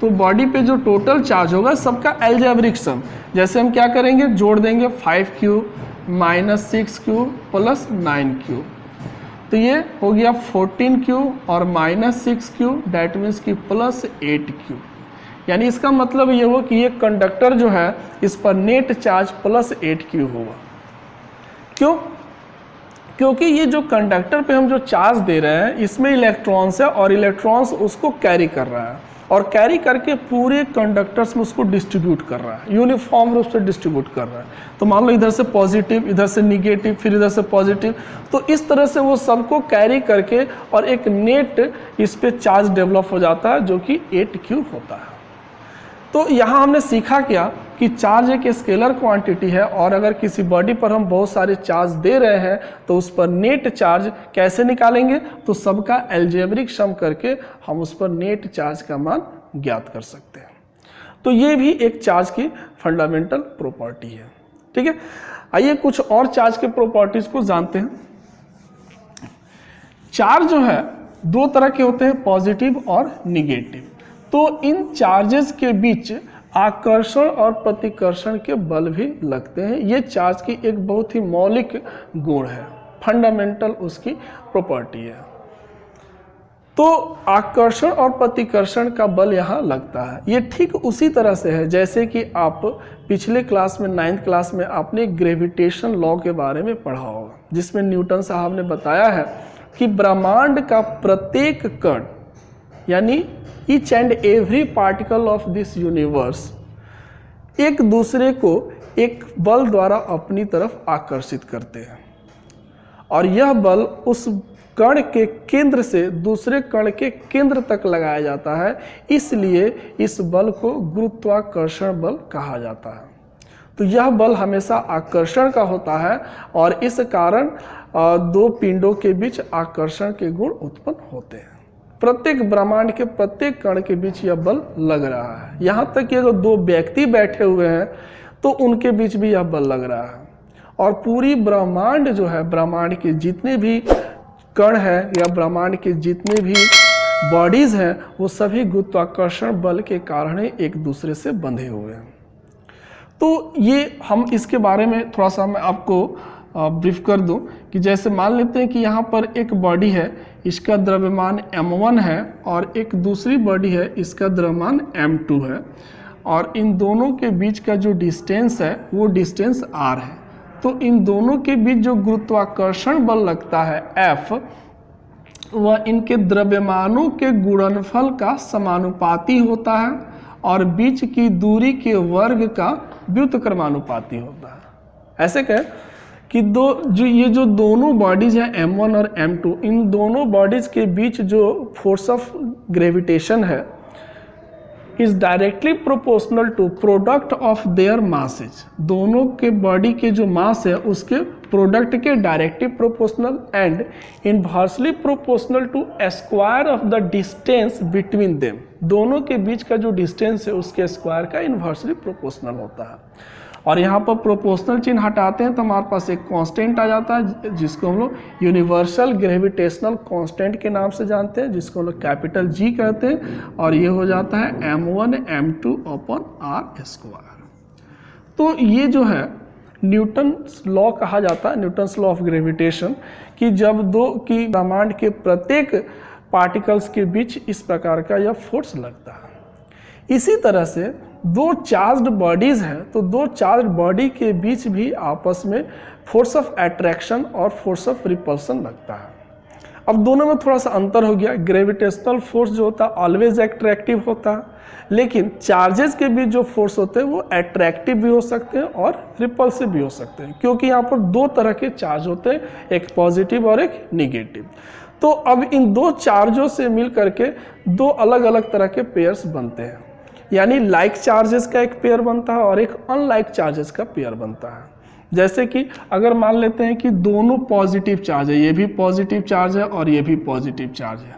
तो बॉडी पे जो टोटल चार्ज होगा सबका एल्जेब्रिक सम, जैसे हम क्या करेंगे, जोड़ देंगे 5Q -6Q +9Q, तो ये हो गया 14Q और -6Q, डैट मीन्स कि +8Q। यानी इसका मतलब ये हो कि ये कंडक्टर जो है इस पर नेट चार्ज +8Q होगा। क्यों? क्योंकि ये जो कंडक्टर पे हम जो चार्ज दे रहे हैं इसमें इलेक्ट्रॉन्स है और इलेक्ट्रॉन्स उसको कैरी कर रहा है, और कैरी करके पूरे कंडक्टर्स में उसको डिस्ट्रीब्यूट कर रहा है, यूनिफॉर्म रूप से डिस्ट्रीब्यूट कर रहा है। तो मान लो इधर से पॉजिटिव, इधर से निगेटिव, फिर इधर से पॉजिटिव, तो इस तरह से वो सबको कैरी करके और एक नेट इस पे चार्ज डेवलप हो जाता है जो कि 8Q होता है। तो यहाँ हमने सीखा क्या कि चार्ज एक स्केलर क्वांटिटी है, और अगर किसी बॉडी पर हम बहुत सारे चार्ज दे रहे हैं तो उस पर नेट चार्ज कैसे निकालेंगे? तो सबका एल्जेब्रिक सम करके हम उस पर नेट चार्ज का मान ज्ञात कर सकते हैं। तो ये भी एक चार्ज की फंडामेंटल प्रॉपर्टी है। ठीक है, आइए कुछ और चार्ज के प्रॉपर्टीज को जानते हैं। चार्ज जो है दो तरह के होते हैं, पॉजिटिव और निगेटिव। तो इन चार्जेस के बीच आकर्षण और प्रतिकर्षण के बल भी लगते हैं। ये चार्ज की एक बहुत ही मौलिक गुण है, फंडामेंटल उसकी प्रॉपर्टी है। तो आकर्षण और प्रतिकर्षण का बल यहाँ लगता है। ये ठीक उसी तरह से है जैसे कि आप पिछले क्लास में 9th क्लास में आपने ग्रेविटेशन लॉ के बारे में पढ़ा होगा, जिसमें न्यूटन साहब ने बताया है कि ब्रह्मांड का प्रत्येक कण, यानी each and every particle of this universe, एक दूसरे को एक बल द्वारा अपनी तरफ आकर्षित करते हैं, और यह बल उस कण के केंद्र से दूसरे कण के केंद्र तक लगाया जाता है। इसलिए इस बल को गुरुत्वाकर्षण बल कहा जाता है। तो यह बल हमेशा आकर्षण का होता है, और इस कारण दो पिंडों के बीच आकर्षण के गुण उत्पन्न होते हैं। प्रत्येक ब्रह्मांड के प्रत्येक कण के बीच यह बल लग रहा है। यहाँ तक कि अगर दो व्यक्ति बैठे हुए हैं तो उनके बीच भी यह बल लग रहा है। और पूरी ब्रह्मांड जो है, ब्रह्मांड के जितने भी कण हैं या ब्रह्मांड के जितने भी बॉडीज हैं, वो सभी गुरुत्वाकर्षण बल के कारण एक दूसरे से बंधे हुए हैं। तो ये हम इसके बारे में थोड़ा सा मैं आपको ब्रीफ कर दूं कि जैसे मान लेते हैं कि यहाँ पर एक बॉडी है, इसका द्रव्यमान m1 है और एक दूसरी बॉडी है, इसका द्रव्यमान m2 है, और इन दोनों के बीच का जो डिस्टेंस है वो डिस्टेंस r है। तो इन दोनों के बीच जो गुरुत्वाकर्षण बल लगता है F, वह इनके द्रव्यमानों के गुणनफल का समानुपाती होता है और बीच की दूरी के वर्ग का व्युत्क्रमानुपाती होता है। ऐसे कहें कि ये जो दोनों बॉडीज हैं m1 और m2, इन दोनों बॉडीज के बीच जो फोर्स ऑफ ग्रेविटेशन है is directly proportional to product of their masses. दोनों के बॉडी के जो मास है उसके प्रोडक्ट के directly proportional and inversely proportional to square of the distance between them. दोनों के बीच का जो डिस्टेंस है उसके स्क्वायर का इनवर्सली प्रोपोर्शनल होता है। और यहाँ पर प्रोपोर्शनल चिन्ह हटाते हैं तो हमारे पास एक कांस्टेंट आ जाता है जिसको हम लोग यूनिवर्सल ग्रेविटेशनल कांस्टेंट के नाम से जानते हैं, जिसको हम लोग कैपिटल G कहते हैं, और ये हो जाता है m1 m2 upon r square. तो ये जो है न्यूटन्स लॉ कहा जाता है, न्यूटन्स लॉ ऑफ ग्रेविटेशन, कि जब दो की ब्रह्मांड के प्रत्येक पार्टिकल्स के बीच इस प्रकार का यह फोर्स लगता है। इसी तरह से दो चार्ज्ड बॉडीज हैं तो दो चार्ज्ड बॉडी के बीच भी आपस में फोर्स ऑफ अट्रैक्शन और फोर्स ऑफ रिपल्सन लगता है। अब दोनों में थोड़ा सा अंतर हो गया। ग्रेविटेशनल फोर्स जो होता है ऑलवेज अट्रैक्टिव होता है, लेकिन चार्जेस के बीच जो फोर्स होते हैं वो अट्रैक्टिव भी हो सकते हैं और रिपल्सिव भी हो सकते हैं, क्योंकि यहाँ पर दो तरह के चार्ज होते हैं, एक पॉजिटिव और एक निगेटिव। तो अब इन दो चार्जों से मिल करके दो अलग अलग तरह के पेयर्स बनते हैं, यानी लाइक चार्जेस का एक पेयर बनता है और एक अनलाइक चार्जेस का पेयर बनता है। जैसे कि अगर मान लेते हैं कि दोनों पॉजिटिव चार्ज है, ये भी पॉजिटिव चार्ज है और ये भी पॉजिटिव चार्ज है,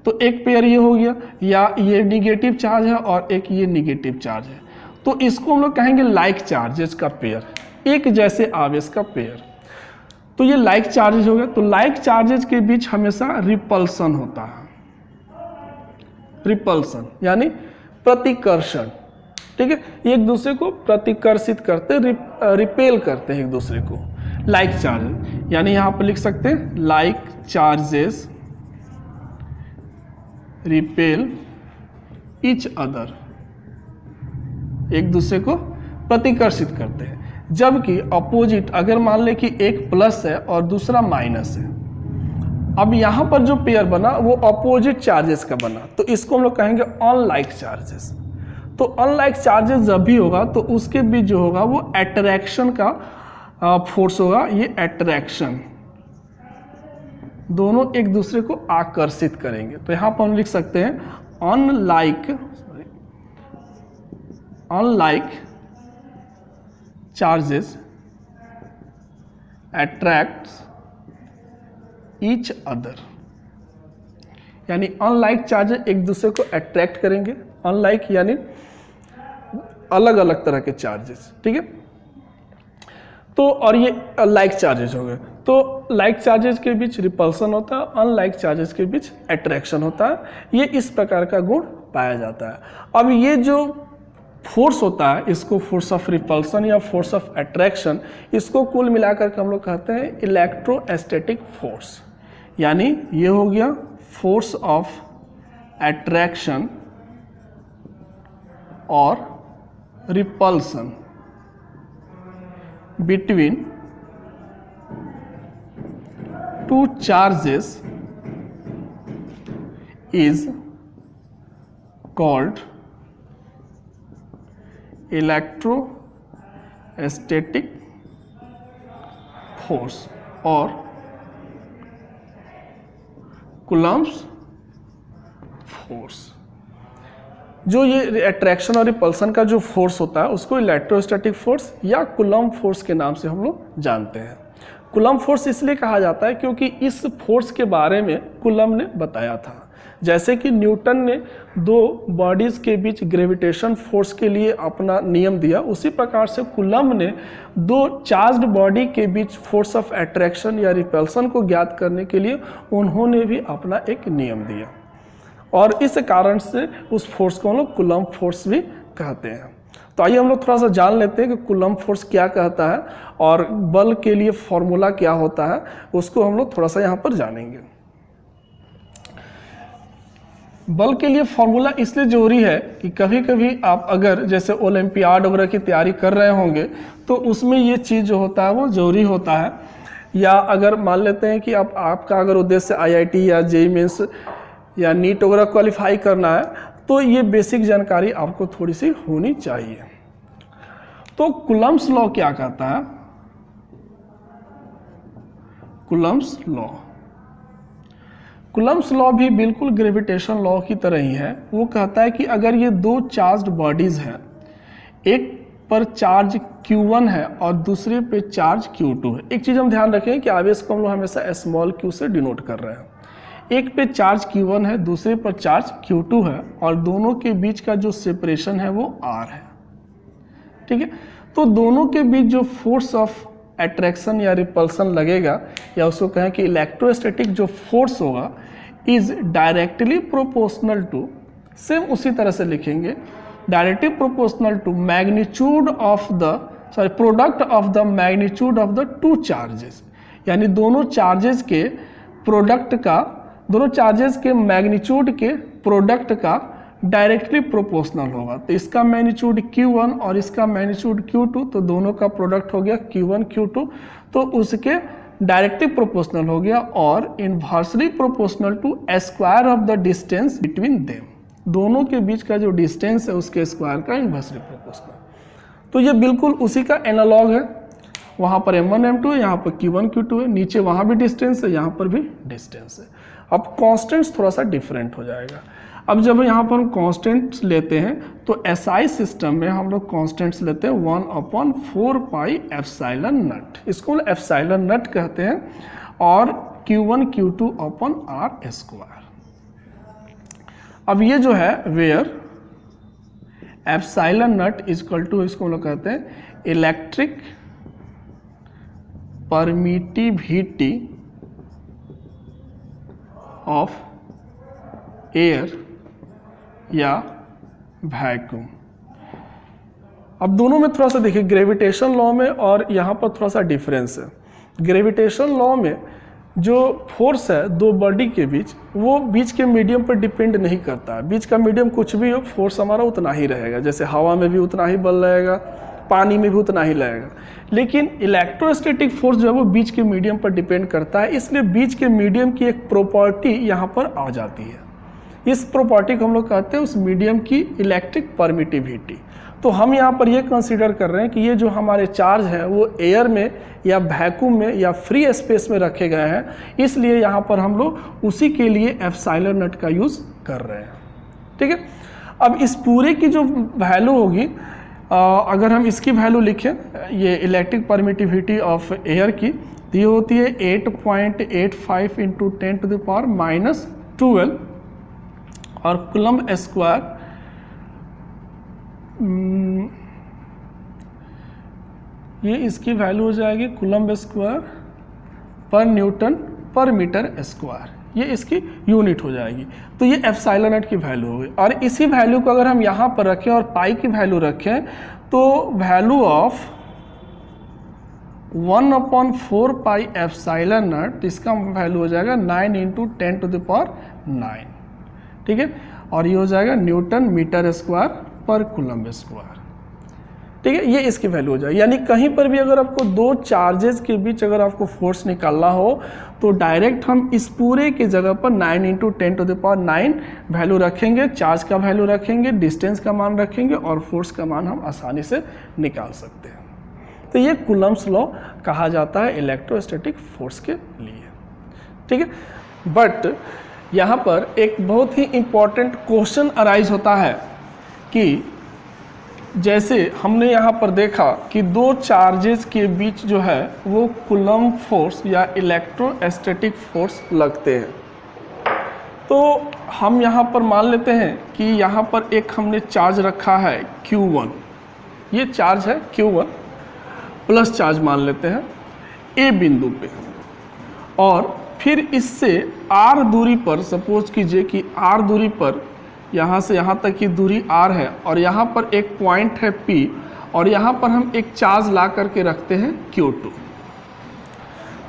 तो एक पेयर ये हो गया, या ये निगेटिव चार्ज है और एक ये निगेटिव चार्ज है, तो इसको हम लोग कहेंगे लाइक चार्जेस का पेयर, एक जैसे आवेश का पेयर। तो ये लाइक चार्जेस हो गए। तो लाइक चार्जेस के बीच हमेशा रिपल्सन होता है, रिपल्सन यानी प्रतिकर्षण, ठीक है, एक दूसरे को प्रतिकर्षित करते, रिपेल करते हैं एक दूसरे को, लाइक चार्जेस। यानी यहां पर लिख सकते हैं like charges repel each other, एक दूसरे को प्रतिकर्षित करते हैं। जबकि अपोजिट, अगर मान ले कि एक प्लस है और दूसरा माइनस है, अब यहाँ पर जो पेयर बना वो अपोजिट चार्जेस का बना, तो इसको हम लोग कहेंगे अनलाइक चार्जेस। तो अनलाइक चार्जेस जब भी होगा तो उसके बीच जो होगा वो अट्रैक्शन का फोर्स होगा, ये अट्रैक्शन, दोनों एक दूसरे को आकर्षित करेंगे। तो यहाँ पर हम लिख सकते हैं unlike charges attracts each other, यानी अनलाइक चार्जेस एक दूसरे को अट्रैक्ट करेंगे, अनलाइक यानी अलग अलग तरह के चार्जेस, ठीक है। तो और ये लाइक चार्जेस हो गए। तो लाइक चार्जेस के बीच रिपल्सन होता है, अनलाइक चार्जेस के बीच अट्रैक्शन होता है, ये इस प्रकार का गुण पाया जाता है। अब ये जो फोर्स होता है इसको फोर्स ऑफ रिपल्सन या फोर्स ऑफ अट्रैक्शन, इसको कुल मिलाकर के हम लोग कहते हैं इलेक्ट्रोस्टैटिक फोर्स। यानी ये हो गया फोर्स ऑफ अट्रैक्शन और repulsion between two charges is called electrostatic force और कूलम्ब्स फोर्स। जो ये अट्रैक्शन और रिपल्सन का जो फोर्स होता है उसको इलेक्ट्रोस्टैटिक फोर्स या कूलम्ब फोर्स के नाम से हम लोग जानते हैं। कूलम्ब फोर्स इसलिए कहा जाता है क्योंकि इस फोर्स के बारे में कूलम्ब ने बताया था। जैसे कि न्यूटन ने दो बॉडीज़ के बीच ग्रेविटेशन फोर्स के लिए अपना नियम दिया, उसी प्रकार से कूलम्ब ने दो चार्ज्ड बॉडी के बीच फोर्स ऑफ अट्रैक्शन या रिपल्सन को ज्ञात करने के लिए उन्होंने भी अपना एक नियम दिया, और इस कारण से उस फोर्स को हम लोग कूलम्ब फोर्स भी कहते हैं। तो आइए हम लोग थोड़ा सा जान लेते हैं कि कूलम्ब फोर्स क्या कहता है और बल के लिए फॉर्मूला क्या होता है, उसको हम लोग थोड़ा सा यहाँ पर जानेंगे। बल के लिए फॉर्मूला इसलिए जरूरी है कि कभी कभी आप अगर जैसे ओलंपियाड वगैरह की तैयारी कर रहे होंगे तो उसमें ये चीज़ जो होता है वो जरूरी होता है, या अगर मान लेते हैं कि आपका अगर उद्देश्य IIT या JEE मेंस या नीट वगैरह क्वालिफाई करना है तो ये बेसिक जानकारी आपको थोड़ी सी होनी चाहिए। तो कूलम्ब्स लॉ क्या कहता है? कूलम्ब्स लॉ, कूलम्ब्स लॉ भी बिल्कुल ग्रेविटेशन लॉ की तरह ही है। वो कहता है कि अगर ये दो चार्ज्ड बॉडीज हैं, एक पर चार्ज Q1 है और दूसरे पे चार्ज Q2 है। एक चीज़ हम ध्यान रखें कि आवेश को हम लोग हमेशा स्मॉल q से डिनोट कर रहे हैं। एक पे चार्ज Q1 है, दूसरे पर चार्ज Q2 है, और दोनों के बीच का जो सेपरेशन है वो R है। ठीक है, तो दोनों के बीच जो फोर्स ऑफ अट्रैक्शन या रिपल्सन लगेगा, या उसको कहें कि इलेक्ट्रोस्टैटिक जो फोर्स होगा, is directly proportional to, same उसी तरह से लिखेंगे, directly proportional to magnitude of the product of the magnitude of the two charges, यानी दोनों चार्जेस के प्रोडक्ट का, दोनों चार्जेस के मैग्नीट्यूड के प्रोडक्ट का डायरेक्टली प्रोपोर्शनल होगा। तो इसका मैग्नीट्यूड Q1 और इसका मैग्नीट्यूड Q2, तो दोनों का प्रोडक्ट हो गया Q1 Q2, तो उसके डायरेक्टली प्रोपोर्शनल हो गया, और inversely proportional to square of the distance between them, दोनों के बीच का जो डिस्टेंस है उसके स्क्वायर का इनवर्सली प्रोपोर्शनल। तो ये बिल्कुल उसी का एनालॉग है। वहाँ पर M1 M2 है, यहाँ पर Q1 Q2 है, नीचे वहाँ भी डिस्टेंस है, यहाँ पर भी डिस्टेंस है। अब कांस्टेंट्स थोड़ा सा डिफरेंट हो जाएगा। अब जब यहाँ पर हम कांस्टेंट्स लेते हैं तो SI सिस्टम में हम लोग कांस्टेंट्स लेते हैं 1/4 पाई एप्सिलॉन नट, इसको एप्सिलॉन नट कहते हैं, और Q1 Q2 upon R square. अब ये जो है where epsilon nought equal to, इसको हम लोग कहते हैं इलेक्ट्रिक परमिटिविटी ऑफ एयर या वैक्यूम। अब दोनों में थोड़ा सा देखिए, ग्रेविटेशन लॉ में और यहाँ पर थोड़ा सा डिफरेंस है। ग्रेविटेशन लॉ में जो फोर्स है दो बॉडी के बीच, वो बीच के मीडियम पर डिपेंड नहीं करता है। बीच का मीडियम कुछ भी हो, फोर्स हमारा उतना ही रहेगा। जैसे हवा में भी उतना ही बल रहेगा, पानी में भी उतना ही लगेगा। लेकिन इलेक्ट्रोस्टैटिक फोर्स जो है वो बीच के मीडियम पर डिपेंड करता है, इसलिए बीच के मीडियम की एक प्रॉपर्टी यहाँ पर आ जाती है। इस प्रॉपर्टी को हम लोग कहते हैं उस मीडियम की इलेक्ट्रिक परमिटिविटी। तो हम यहाँ पर ये कंसीडर कर रहे हैं कि ये जो हमारे चार्ज हैं वो एयर में या वैक्यूम में या फ्री स्पेस में रखे गए हैं, इसलिए यहाँ पर हम लोग उसी के लिए एप्सिलॉन नट का यूज़ कर रहे हैं। ठीक है, अब इस पूरे की जो वैल्यू होगी, अगर हम इसकी वैल्यू लिखें, ये इलेक्ट्रिक परमिटिविटी ऑफ एयर की, तो ये होती है 8.85 इंटू 10⁻⁻12, और कूलम्ब स्क्वायर ये इसकी वैल्यू हो जाएगी कूलम्ब स्क्वायर पर न्यूटन पर मीटर स्क्वायर, ये इसकी यूनिट हो जाएगी। तो ये एप्सिलॉन नट की वैल्यू होगी, और इसी वैल्यू को अगर हम यहाँ पर रखें और पाई की वैल्यू रखें, तो वैल्यू ऑफ 1/4 पाई एप्सिलॉन नट, इसका वैल्यू हो जाएगा 9 इंटू 10⁹9। ठीक है, और ये हो जाएगा न्यूटन मीटर स्क्वायर पर कूलम्ब स्क्वायर। ठीक है, ये इसकी वैल्यू हो जाएगी। यानी कहीं पर भी अगर आपको दो चार्जेस के बीच अगर आपको फोर्स निकालना हो, तो डायरेक्ट हम इस पूरे की जगह पर 9 इंटू 10⁹9 वैल्यू रखेंगे, चार्ज का वैल्यू रखेंगे, डिस्टेंस का मान रखेंगे, और फोर्स का मान हम आसानी से निकाल सकते हैं। तो ये कूलम्ब्स लॉ कहा जाता है इलेक्ट्रोस्टैटिक फोर्स के लिए। ठीक है, बट यहाँ पर एक बहुत ही इम्पॉर्टेंट क्वेश्चन अराइज होता है कि जैसे हमने यहाँ पर देखा कि दो चार्जेस के बीच जो है वो कूलम्ब फोर्स या इलेक्ट्रोस्टैटिक फोर्स लगते हैं। तो हम यहाँ पर मान लेते हैं कि यहाँ पर एक हमने चार्ज रखा है Q1, ये चार्ज है Q1 प्लस चार्ज मान लेते हैं A बिंदु पे, और फिर इससे R दूरी पर, सपोज कीजिए कि R दूरी पर यहाँ से यहाँ तक की दूरी R है, और यहाँ पर एक पॉइंट है P, और यहाँ पर हम एक चार्ज ला करके रखते हैं Q2।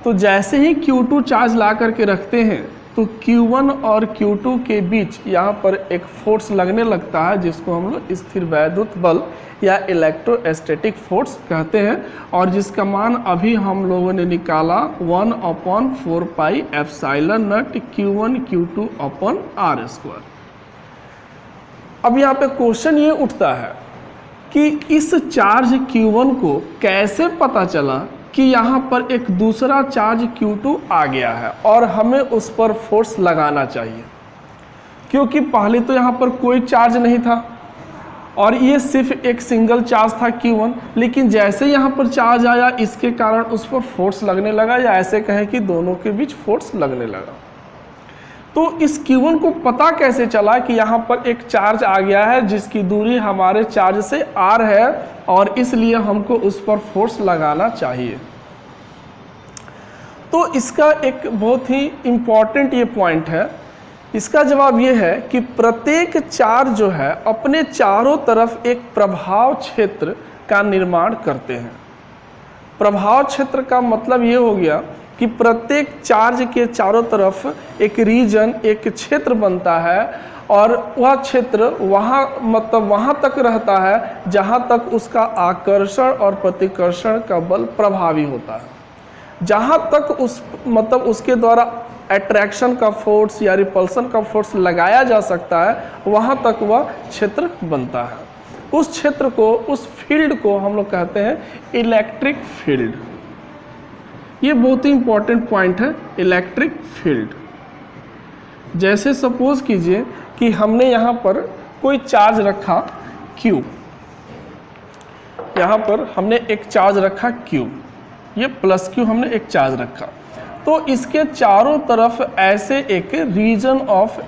तो जैसे ही Q2 चार्ज ला करके रखते हैं तो Q1 और Q2 के बीच यहाँ पर एक फोर्स लगने लगता है, जिसको हम लोग स्थिर वैद्युत बल या इलेक्ट्रोस्टैटिक फोर्स कहते हैं, और जिसका मान अभी हम लोगों ने निकाला 1/4 pi epsilon not Q1 Q2 upon R²। अब यहाँ पे क्वेश्चन ये उठता है कि इस चार्ज Q1 को कैसे पता चला कि यहाँ पर एक दूसरा चार्ज Q2 आ गया है और हमें उस पर फोर्स लगाना चाहिए, क्योंकि पहले तो यहाँ पर कोई चार्ज नहीं था और ये सिर्फ एक सिंगल चार्ज था Q1, लेकिन जैसे यहाँ पर चार्ज आया इसके कारण उस पर फोर्स लगने लगा, या ऐसे कहें कि दोनों के बीच फोर्स लगने लगा। तो इस Q1 को पता कैसे चला कि यहाँ पर एक चार्ज आ गया है जिसकी दूरी हमारे चार्ज से R है, और इसलिए हमको उस पर फोर्स लगाना चाहिए। तो इसका एक बहुत ही इम्पॉर्टेंट ये पॉइंट है। इसका जवाब ये है कि प्रत्येक चार्ज जो है अपने चारों तरफ एक प्रभाव क्षेत्र का निर्माण करते हैं। प्रभाव क्षेत्र का मतलब ये हो गया कि प्रत्येक चार्ज के चारों तरफ एक रीजन, एक क्षेत्र बनता है, और वह क्षेत्र वहाँ तक रहता है जहाँ तक उसका आकर्षण और प्रतिकर्षण का बल प्रभावी होता है। जहाँ तक उसके द्वारा अट्रैक्शन का फोर्स या रिपल्सन का फोर्स लगाया जा सकता है, वहाँ तक वह क्षेत्र बनता है। उस क्षेत्र को, उस फील्ड को हम लोग कहते हैं इलेक्ट्रिक फील्ड। ये बहुत ही इंपॉर्टेंट पॉइंट है, इलेक्ट्रिक फील्ड। जैसे सपोज कीजिए कि हमने यहाँ पर कोई चार्ज रखा Q, यहाँ पर हमने एक चार्ज रखा Q, ये प्लस Q हमने एक चार्ज रखा, तो इसके चारों तरफ ऐसे एक रीजन ऑफ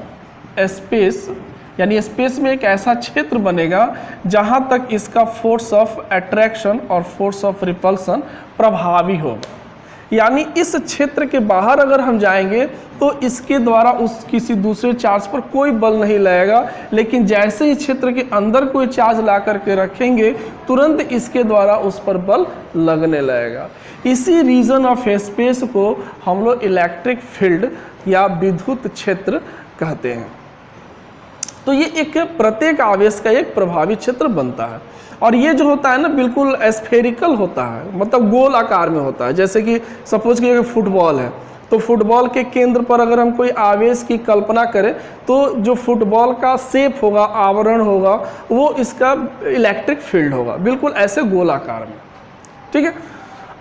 स्पेस, यानी स्पेस में एक ऐसा क्षेत्र बनेगा जहाँ तक इसका फोर्स ऑफ अट्रैक्शन और फोर्स ऑफ रिपल्सन प्रभावी होगा। यानी इस क्षेत्र के बाहर अगर हम जाएंगे तो इसके द्वारा उस किसी दूसरे चार्ज पर कोई बल नहीं लगेगा, लेकिन जैसे ही क्षेत्र के अंदर कोई चार्ज ला करके रखेंगे तुरंत इसके द्वारा उस पर बल लगने लगेगा। इसी रीजन ऑफ स्पेस को हम लोग इलेक्ट्रिक फील्ड या विद्युत क्षेत्र कहते हैं। तो ये एक प्रत्येक आवेश का एक प्रभावी क्षेत्र बनता है, और ये जो होता है ना बिल्कुल स्फेरिकल होता है, मतलब गोल आकार में होता है। जैसे कि सपोज कि फुटबॉल है, तो फुटबॉल के केंद्र पर अगर हम कोई आवेश की कल्पना करें तो जो फुटबॉल का शेप होगा, आवरण होगा, वो इसका इलेक्ट्रिक फील्ड होगा, बिल्कुल ऐसे गोल आकार में। ठीक है।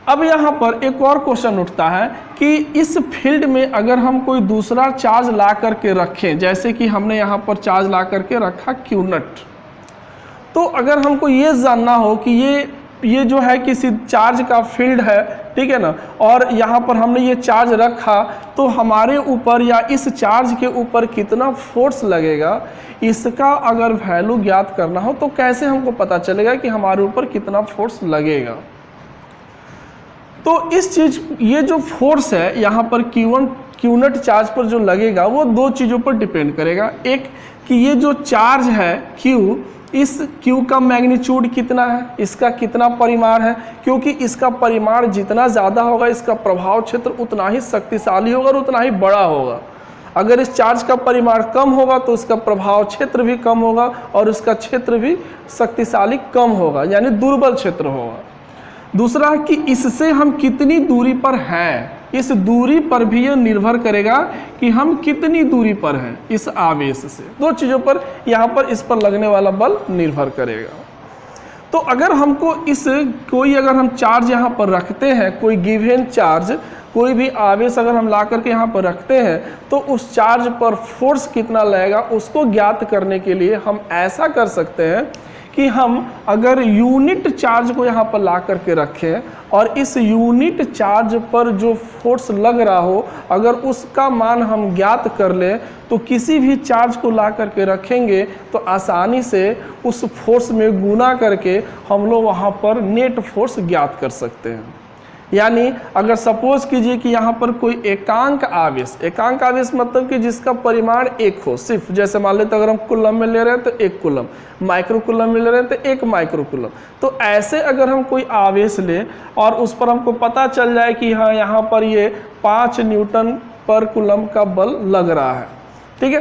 अब यहाँ पर एक और क्वेश्चन उठता है कि इस फील्ड में अगर हम कोई दूसरा चार्ज ला करके रखें, जैसे कि हमने यहाँ पर चार्ज ला करके रखा Q0, तो अगर हमको ये जानना हो कि ये जो है किसी चार्ज का फील्ड है, ठीक है ना, और यहाँ पर हमने ये चार्ज रखा, तो हमारे ऊपर या इस चार्ज के ऊपर कितना फोर्स लगेगा, इसका अगर वैल्यू ज्ञात करना हो तो कैसे हमको पता चलेगा कि हमारे ऊपर कितना फोर्स लगेगा। तो इस चीज, ये जो फोर्स है यहाँ पर Q0 चार्ज पर जो लगेगा वो दो चीज़ों पर डिपेंड करेगा। एक कि ये जो चार्ज है Q, इस Q का मैग्नीट्यूड कितना है, इसका कितना परिमाण है, क्योंकि इसका परिमाण जितना ज़्यादा होगा इसका प्रभाव क्षेत्र उतना ही शक्तिशाली होगा और उतना ही बड़ा होगा। अगर इस चार्ज का परिमाण कम होगा तो इसका प्रभाव क्षेत्र भी कम होगा और उसका क्षेत्र भी शक्तिशाली कम होगा, यानी दुर्बल क्षेत्र होगा। दूसरा कि इससे हम कितनी दूरी पर हैं, इस दूरी पर भी यह निर्भर करेगा कि हम कितनी दूरी पर हैं इस आवेश से। दो चीज़ों पर यहाँ पर इस पर लगने वाला बल निर्भर करेगा। तो अगर हमको अगर हम चार्ज यहाँ पर रखते हैं, कोई गिवन चार्ज, कोई भी आवेश अगर हम ला करके यहाँ पर रखते हैं, तो उस चार्ज पर फोर्स कितना लगेगा उसको ज्ञात करने के लिए हम ऐसा कर सकते हैं कि हम अगर यूनिट चार्ज को यहाँ पर ला करके रखें और इस यूनिट चार्ज पर जो फोर्स लग रहा हो अगर उसका मान हम ज्ञात कर लें तो किसी भी चार्ज को ला करके रखेंगे तो आसानी से उस फोर्स में गुना करके हम लोग वहाँ पर नेट फोर्स ज्ञात कर सकते हैं। यानी अगर सपोज कीजिए कि यहाँ पर कोई एकांक आवेश मतलब कि जिसका परिमाण एक हो, सिर्फ जैसे मान लेते अगर हम कूलम में ले रहे हैं तो 1 कूलम, माइक्रो कूलम में ले रहे हैं तो 1 माइक्रो कूलम। तो ऐसे अगर हम कोई आवेश ले और उस पर हमको पता चल जाए कि हाँ यहाँ पर ये 5 न्यूटन पर कूलम का बल लग रहा है, ठीक है,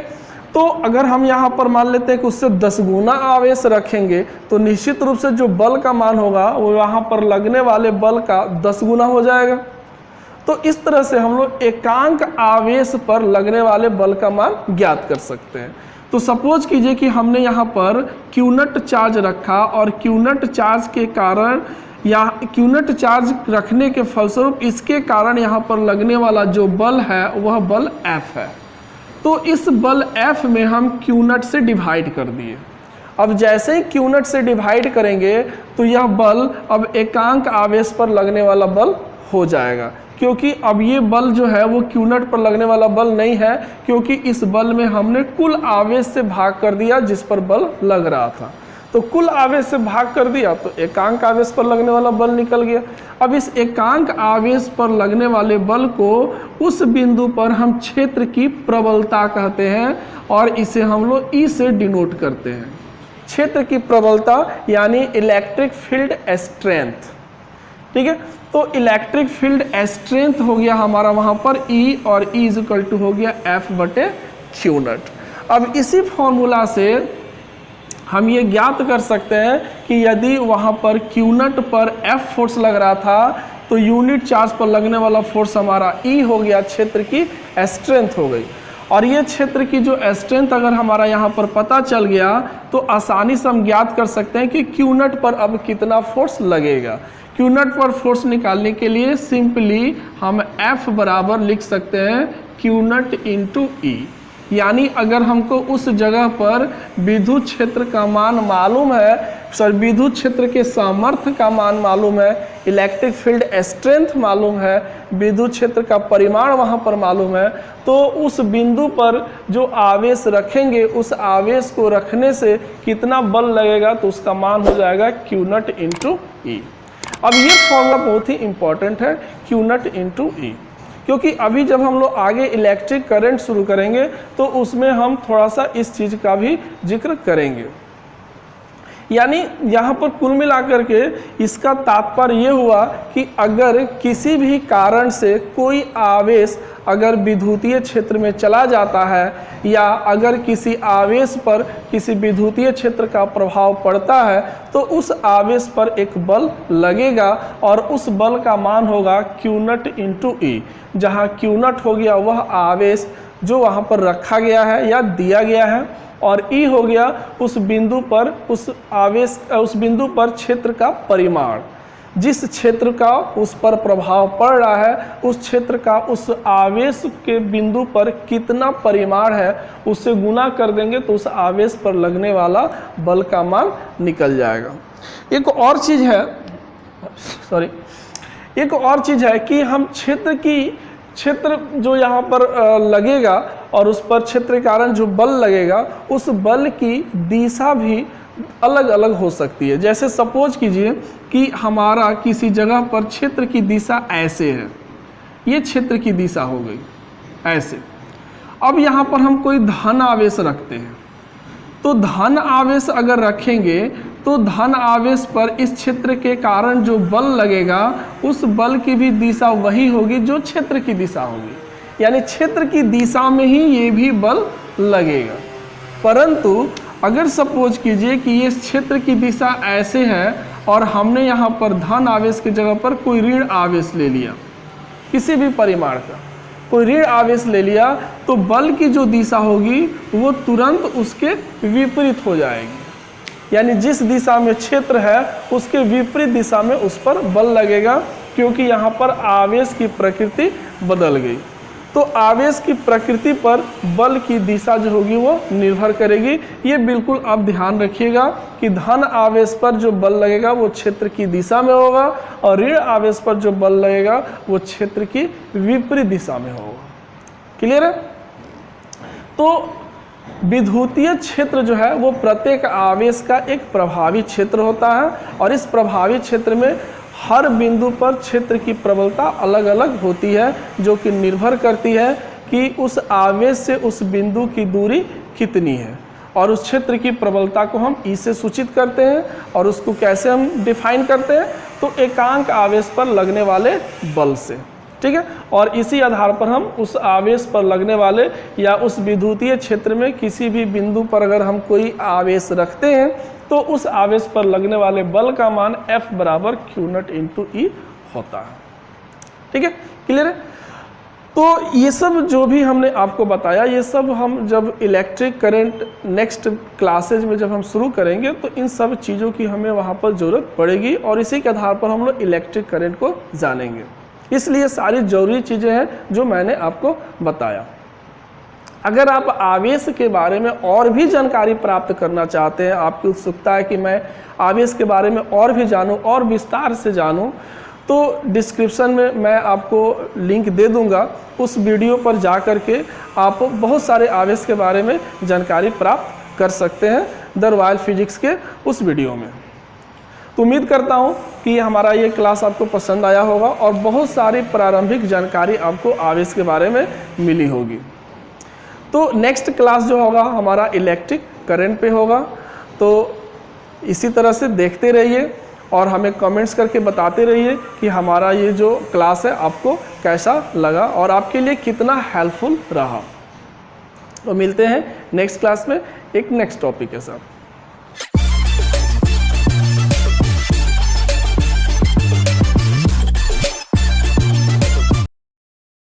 तो अगर हम यहाँ पर मान लेते हैं कि उससे 10 गुना आवेश रखेंगे तो निश्चित रूप से जो बल का मान होगा वो यहाँ पर लगने वाले बल का 10 गुना हो जाएगा। तो इस तरह से हम लोग एकांक आवेश पर लगने वाले बल का मान ज्ञात कर सकते हैं। तो सपोज कीजिए कि हमने यहाँ पर क्यूनट चार्ज रखा और क्यूनट चार्ज के कारण या क्यूनट चार्ज रखने के फलस्वरूप इसके कारण यहाँ पर लगने वाला जो बल है वह बल F है। तो इस बल F में हम क्यूनट से डिवाइड कर दिए। अब जैसे ही क्यूनट से डिवाइड करेंगे तो यह बल अब एकांक आवेश पर लगने वाला बल हो जाएगा, क्योंकि अब ये बल जो है वो क्यूनट पर लगने वाला बल नहीं है, क्योंकि इस बल में हमने कुल आवेश से भाग कर दिया जिस पर बल लग रहा था। तो कुल आवेश से भाग कर दिया तो एकांक आवेश पर लगने वाला बल निकल गया। अब इस एकांक आवेश पर लगने वाले बल को उस बिंदु पर हम क्षेत्र की प्रबलता कहते हैं और इसे हम लोग E से डिनोट करते हैं। क्षेत्र की प्रबलता यानी इलेक्ट्रिक फील्ड स्ट्रेंथ, ठीक है। तो इलेक्ट्रिक फील्ड स्ट्रेंथ हो गया हमारा वहाँ पर E और E इज इक्वल टू हो गया F/Q0। अब इसी फॉर्मूला से हम ये ज्ञात कर सकते हैं कि यदि वहाँ पर क्यूनट पर F फोर्स लग रहा था तो यूनिट चार्ज पर लगने वाला फोर्स हमारा E हो गया, क्षेत्र की स्ट्रेंथ हो गई। और ये क्षेत्र की जो स्ट्रेंथ अगर हमारा यहाँ पर पता चल गया तो आसानी से हम ज्ञात कर सकते हैं कि क्यूनट पर अब कितना फोर्स लगेगा। क्यूनट पर फोर्स निकालने के लिए सिंपली हम F बराबर लिख सकते हैं क्यूनट इंटू E। यानी अगर हमको उस जगह पर विद्युत क्षेत्र का मान मालूम है, विद्युत क्षेत्र के सामर्थ्य का मान मालूम है, इलेक्ट्रिक फील्ड स्ट्रेंथ मालूम है, विद्युत क्षेत्र का परिमाण वहाँ पर मालूम है, तो उस बिंदु पर जो आवेश रखेंगे उस आवेश को रखने से कितना बल लगेगा तो उसका मान हो जाएगा क्यूनट इंटू E। अब ये फॉर्मूला बहुत ही इंपॉर्टेंट है, क्यूनट इंटू E, क्योंकि अभी जब हम लोग आगे इलेक्ट्रिक करंट शुरू करेंगे तो उसमें हम थोड़ा सा इस चीज़ का भी जिक्र करेंगे। यानी यहाँ पर कुल मिलाकर के इसका तात्पर्य ये हुआ कि अगर किसी भी कारण से कोई आवेश अगर विद्युतीय क्षेत्र में चला जाता है या अगर किसी आवेश पर किसी विद्युतीय क्षेत्र का प्रभाव पड़ता है तो उस आवेश पर एक बल लगेगा और उस बल का मान होगा क्यूनट इंटू E, जहाँ क्यूनट हो गया वह आवेश जो वहाँ पर रखा गया है या दिया गया है और E हो गया उस बिंदु पर उस बिंदु पर क्षेत्र का परिमाण, जिस क्षेत्र का उस पर प्रभाव पड़ रहा है उस क्षेत्र का उस आवेश के बिंदु पर कितना परिमाण है उससे गुना कर देंगे तो उस आवेश पर लगने वाला बल का मान निकल जाएगा। एक और चीज़ है कि हम क्षेत्र जो यहाँ पर लगेगा और उस पर क्षेत्र के कारण जो बल लगेगा उस बल की दिशा भी अलग अलग हो सकती है। जैसे सपोज कीजिए कि हमारा किसी जगह पर क्षेत्र की दिशा ऐसे है, ये क्षेत्र की दिशा हो गई ऐसे। अब यहाँ पर हम कोई धन आवेश रखते हैं तो धन आवेश अगर रखेंगे तो धन आवेश पर इस क्षेत्र के कारण जो बल लगेगा उस बल की भी दिशा वही होगी जो क्षेत्र की दिशा होगी, यानी क्षेत्र की दिशा में ही ये भी बल लगेगा। परंतु अगर सपोज कीजिए कि ये क्षेत्र की दिशा ऐसे है और हमने यहाँ पर धन आवेश की जगह पर कोई ऋण आवेश ले लिया, किसी भी परिमाण का कोई ऋण आवेश ले लिया, तो बल की जो दिशा होगी वो तुरंत उसके विपरीत हो जाएगी। यानी जिस दिशा में क्षेत्र है उसके विपरीत दिशा में उस पर बल लगेगा, क्योंकि यहाँ पर आवेश की प्रकृति बदल गई। तो आवेश की प्रकृति पर बल की दिशा जो होगी वो निर्भर करेगी। ये बिल्कुल आप ध्यान रखिएगा कि धन आवेश पर जो बल लगेगा वो क्षेत्र की दिशा में होगा और ऋण आवेश पर जो बल लगेगा वो क्षेत्र की विपरीत दिशा में होगा। क्लियर है? तो विद्युतीय क्षेत्र जो है वो प्रत्येक आवेश का एक प्रभावी क्षेत्र होता है और इस प्रभावी क्षेत्र में हर बिंदु पर क्षेत्र की प्रबलता अलग अलग होती है, जो कि निर्भर करती है कि उस आवेश से उस बिंदु की दूरी कितनी है और उस क्षेत्र की प्रबलता को हम ई से सूचित करते हैं और उसको कैसे हम डिफाइन करते हैं, तो एकांक आवेश पर लगने वाले बल से। ठीक है, और इसी आधार पर हम उस आवेश पर लगने वाले या उस विद्युतीय क्षेत्र में किसी भी बिंदु पर अगर हम कोई आवेश रखते हैं तो उस आवेश पर लगने वाले बल का मान F बराबर Q0 × E होता है। ठीक है, क्लियर है? तो ये सब जो भी हमने आपको बताया, ये सब हम जब इलेक्ट्रिक करंट नेक्स्ट क्लासेज में जब हम शुरू करेंगे तो इन सब चीज़ों की हमें वहाँ पर ज़रूरत पड़ेगी और इसी के आधार पर हम लोग इलेक्ट्रिक करंट को जानेंगे। इसलिए सारी ज़रूरी चीज़ें हैं जो मैंने आपको बताया। अगर आप आवेश के बारे में और भी जानकारी प्राप्त करना चाहते हैं, आपकी उत्सुकता है कि मैं आवेश के बारे में और भी जानूं और विस्तार से जानूं, तो डिस्क्रिप्शन में मैं आपको लिंक दे दूंगा। उस वीडियो पर जा कर के आप बहुत सारे आवेश के बारे में जानकारी प्राप्त कर सकते हैं द रॉयल फिजिक्स के उस वीडियो में। तो उम्मीद करता हूं कि हमारा ये क्लास आपको पसंद आया होगा और बहुत सारी प्रारंभिक जानकारी आपको आवेश के बारे में मिली होगी। तो नेक्स्ट क्लास जो होगा हमारा इलेक्ट्रिक करंट पे होगा। तो इसी तरह से देखते रहिए और हमें कमेंट्स करके बताते रहिए कि हमारा ये जो क्लास है आपको कैसा लगा और आपके लिए कितना हेल्पफुल रहा। तो मिलते हैं नेक्स्ट क्लास में एक नेक्स्ट टॉपिक के साथ।